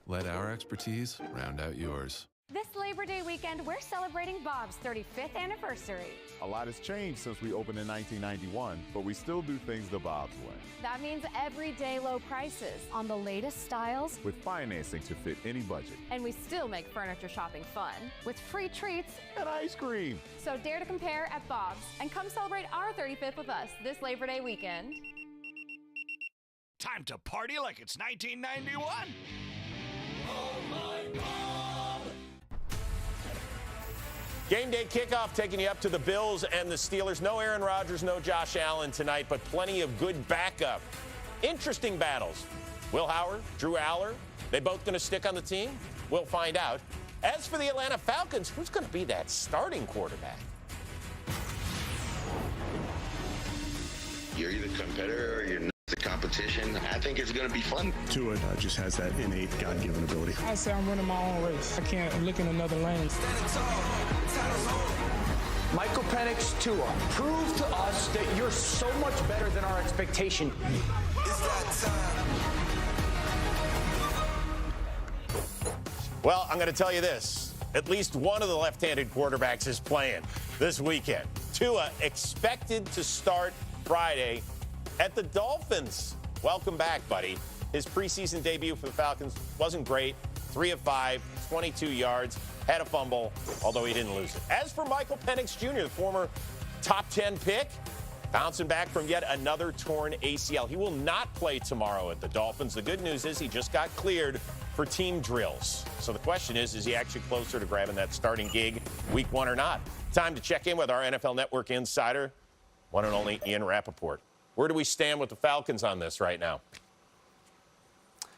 Let our expertise round out yours. This Labor Day weekend, we're celebrating Bob's 35th anniversary. A lot has changed since we opened in 1991, but we still do things the Bob's way. That means everyday low prices on the latest styles with financing to fit any budget. And we still make furniture shopping fun with free treats and ice cream. So dare to compare at Bob's and come celebrate our 35th with us this Labor Day weekend. Time to party like it's 1991. Oh my God. Game day kickoff taking you up to the Bills and the Steelers. No Aaron Rodgers, no Josh Allen tonight, but plenty of good backup. Interesting battles. Will Howard, Drew Aller, they both going to stick on the team? We'll find out. As for the Atlanta Falcons, who's going to be that starting quarterback? You're either a competitor or you're not the competition. I think it's going to be fun. Tua just has that innate God-given ability. I say I'm running my own race. I can't look in another lane. Michael Penix, Tua, prove to us that you're so much better than our expectation. It's that time. Well, I'm going to tell you this. At least one of the left-handed quarterbacks is playing this weekend. Tua expected to start Friday at the Dolphins. Welcome back, buddy. his preseason debut for the Falcons wasn't great. 3 of 5, 22 yards, had a fumble, although he didn't lose it. As for Michael Penix Jr., the former top 10 pick, bouncing back from yet another torn ACL. He will not play tomorrow at the Dolphins. The good news is he just got cleared for team drills. So the question is he actually closer to grabbing that starting gig week 1 or not? Time to check in with our NFL Network insider, one and only Ian Rappaport. Where do we stand with the Falcons on this right now?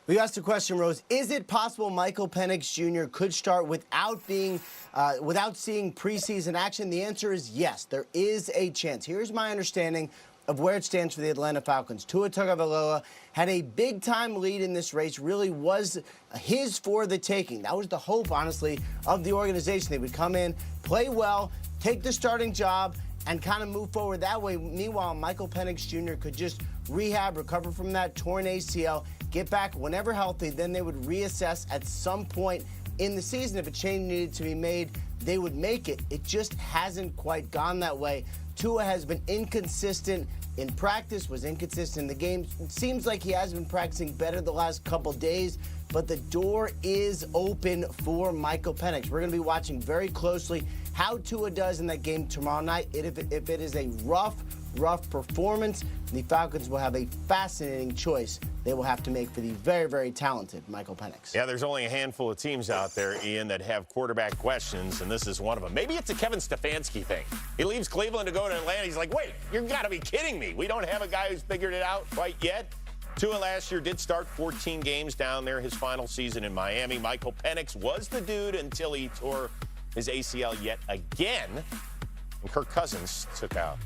We asked the question, Rose, is it possible Michael Penix Jr. could start without seeing preseason action? The answer is yes, there is a chance. Here's my understanding of where it stands for the Atlanta Falcons. Tua Tagovailoa had a big-time lead in this race, really was his for the taking. That was the hope, honestly, of the organization. They would come in, play well, take the starting job, and kind of move forward that way. Meanwhile, Michael Penix Jr. could just rehab, recover from that torn ACL, get back whenever healthy, then they would reassess at some point in the season. If a change needed to be made, they would make it. It just hasn't quite gone that way. Tua has been inconsistent in practice, was inconsistent in the game. It seems like he has been practicing better the last couple days, but the door is open for Michael Penix. We're going to be watching very closely how Tua does in that game tomorrow night. If it is a rough performance, the Falcons will have a fascinating choice they will have to make for the very, very talented Michael Penix. Yeah, there's only a handful of teams out there, Ian, that have quarterback questions, and this is one of them. Maybe it's a Kevin Stefanski thing. He leaves Cleveland to go to Atlanta. He's like, wait, you've got to be kidding me. We don't have a guy who's figured it out quite yet. Tua last year did start 14 games down there, his final season in Miami. Michael Penix was the dude until he tore his ACL yet again, and Kirk Cousins took out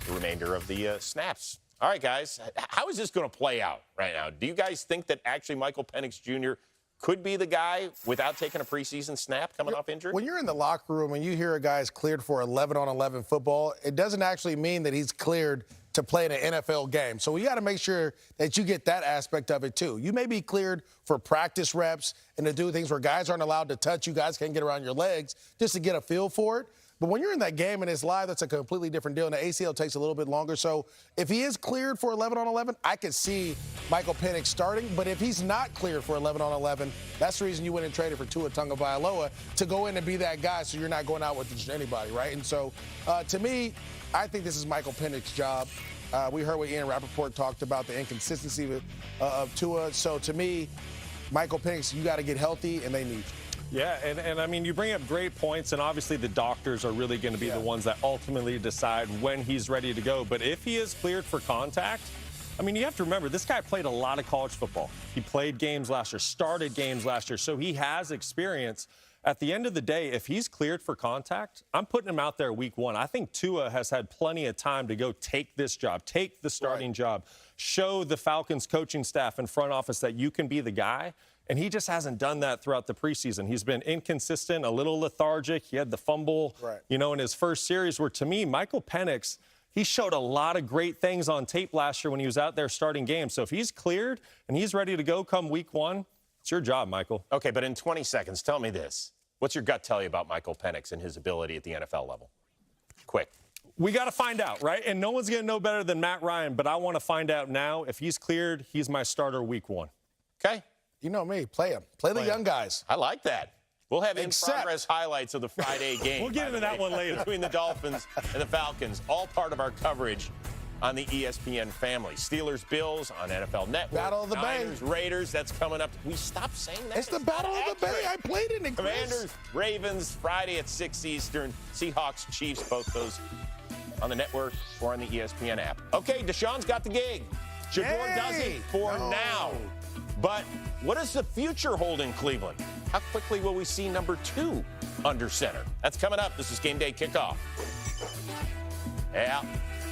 the remainder of the snaps. All right, guys, how is this going to play out right now? Do you guys think that actually Michael Penix Jr. could be the guy without taking a preseason snap coming off injury? When you're in the locker room and you hear a guy's cleared for 11-on-11 football, it doesn't actually mean that he's cleared to play in an NFL game. So we got to make sure that you get that aspect of it, too. You may be cleared for practice reps and to do things where guys aren't allowed to touch you, guys can't get around your legs, just to get a feel for it. But when you're in that game and it's live, that's a completely different deal, and the ACL takes a little bit longer. So if he is cleared for 11-on-11, I could see Michael Penix starting. But if he's not cleared for 11-on-11, that's the reason you went and traded for Tua Tagovailoa, to go in and be that guy so you're not going out with just anybody, right? And so, to me, I think this is Michael Penix's job. We heard what Ian Rappaport talked about, the inconsistency of Tua. So, to me, Michael Penix, you got to get healthy, and they need you. Yeah, and I mean, you bring up great points, and obviously the doctors are really going to be the ones that ultimately decide when he's ready to go. But if he is cleared for contact, I mean, you have to remember, this guy played a lot of college football. He played games last year, started games last year, so he has experience. At the end of the day, if he's cleared for contact, I'm putting him out there week 1. I think Tua has had plenty of time to go take this job, take the starting job, show the Falcons coaching staff and front office that you can be the guy. And he just hasn't done that throughout the preseason. He's been inconsistent, a little lethargic. He had the fumble, in his first series, where, to me, Michael Penix, he showed a lot of great things on tape last year when he was out there starting games. So if he's cleared and he's ready to go come week 1, it's your job, Michael. Okay, but in 20 seconds, tell me this. What's your gut tell you about Michael Penix and his ability at the NFL level? Quick. We got to find out, right? And no one's going to know better than Matt Ryan, but I want to find out now. If he's cleared, he's my starter week 1. Okay. You know me. Play him. Play the young guys. I like that. We'll have in-progress highlights of the Friday game. We'll get into that one later. Between the Dolphins and the Falcons, all part of our coverage on the ESPN family. Steelers, Bills on NFL Network. Battle of the Niners, Bay. Raiders, that's coming up. We stopped saying that. It's the Battle of the Bay. I played in it, Chris. Commanders, Ravens, Friday at 6 Eastern. Seahawks, Chiefs, both those on the network or on the ESPN app. Okay, Deshaun's got the gig. Shador doesn't for now. But what does the future hold in Cleveland? How quickly will we see number 2 under center? That's coming up. This is Game Day Kickoff. Yeah,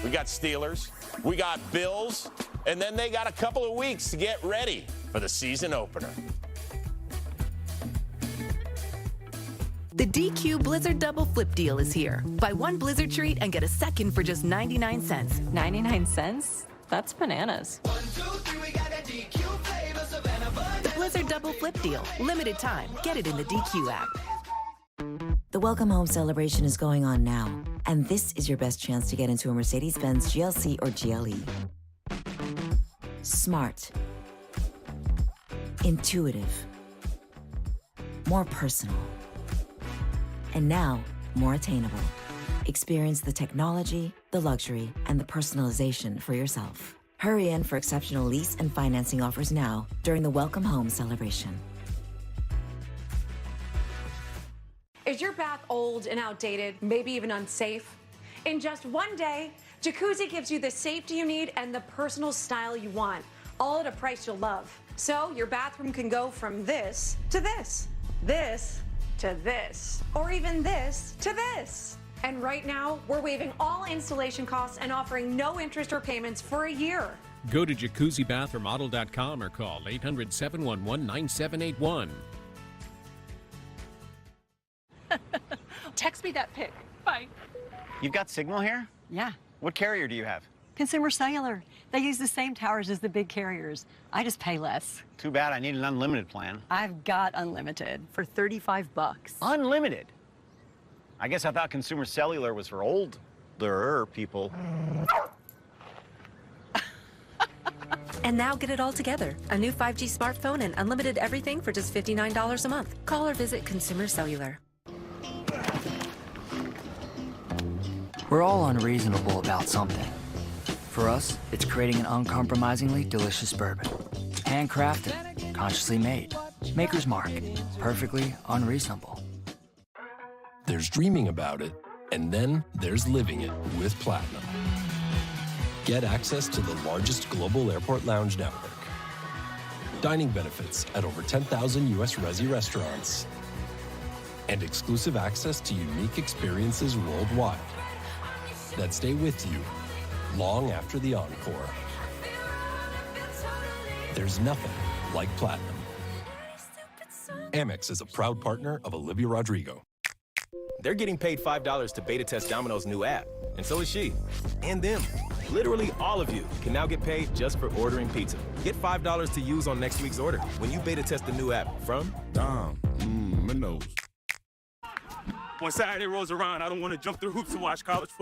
we got Steelers, we got Bills, and then they got a couple of weeks to get ready for the season opener. The DQ Blizzard Double Flip Deal is here. Buy 1 Blizzard treat and get a second for just 99 cents. 99 cents? That's bananas. 1, 2, 3, we got a DQ flavor, Savannah Bud. The Blizzard Double Flip Deal. Limited time. Get it in the DQ app. The Welcome Home celebration is going on now, and this is your best chance to get into a Mercedes-Benz GLC or GLE. Smart. intuitive, more personal, and now more attainable. Experience the technology, the luxury, and the personalization for yourself. Hurry in for exceptional lease and financing offers now during the Welcome Home celebration. Is your bath old and outdated, maybe even unsafe? In just one day, Jacuzzi gives you the safety you need and the personal style you want, all at a price you'll love. So your bathroom can go from this to this, this to this, or even this to this. And right now, we're waiving all installation costs and offering no interest or payments for a year. Go to jacuzzibathremodel.com or call 800-711-9781. Text me that pic. Bye. You've got signal here? Yeah. What carrier do you have? Consumer Cellular. They use the same towers as the big carriers. I just pay less. Too bad, I need an unlimited plan. I've got unlimited for $35. Unlimited? I guess I thought Consumer Cellular was for older people. And now get it all together. A new 5G smartphone and unlimited everything for just $59 a month. Call or visit Consumer Cellular. We're all unreasonable about something. For us, it's creating an uncompromisingly delicious bourbon. Handcrafted, consciously made. Maker's Mark, perfectly unreasonable. There's dreaming about it, and then there's living it with Platinum. Get access to the largest global airport lounge network. Dining benefits at over 10,000 U.S. Resi restaurants. And exclusive access to unique experiences worldwide that stay with you long after the encore. There's nothing like Platinum. Amex is a proud partner of Olivia Rodrigo. They're getting paid $5 to beta test Domino's new app, and so is she. And them. Literally all of you can now get paid just for ordering pizza. Get $5 to use on next week's order when you beta test the new app from Domino's. When Saturday rolls around, I don't want to jump through hoops to watch college football.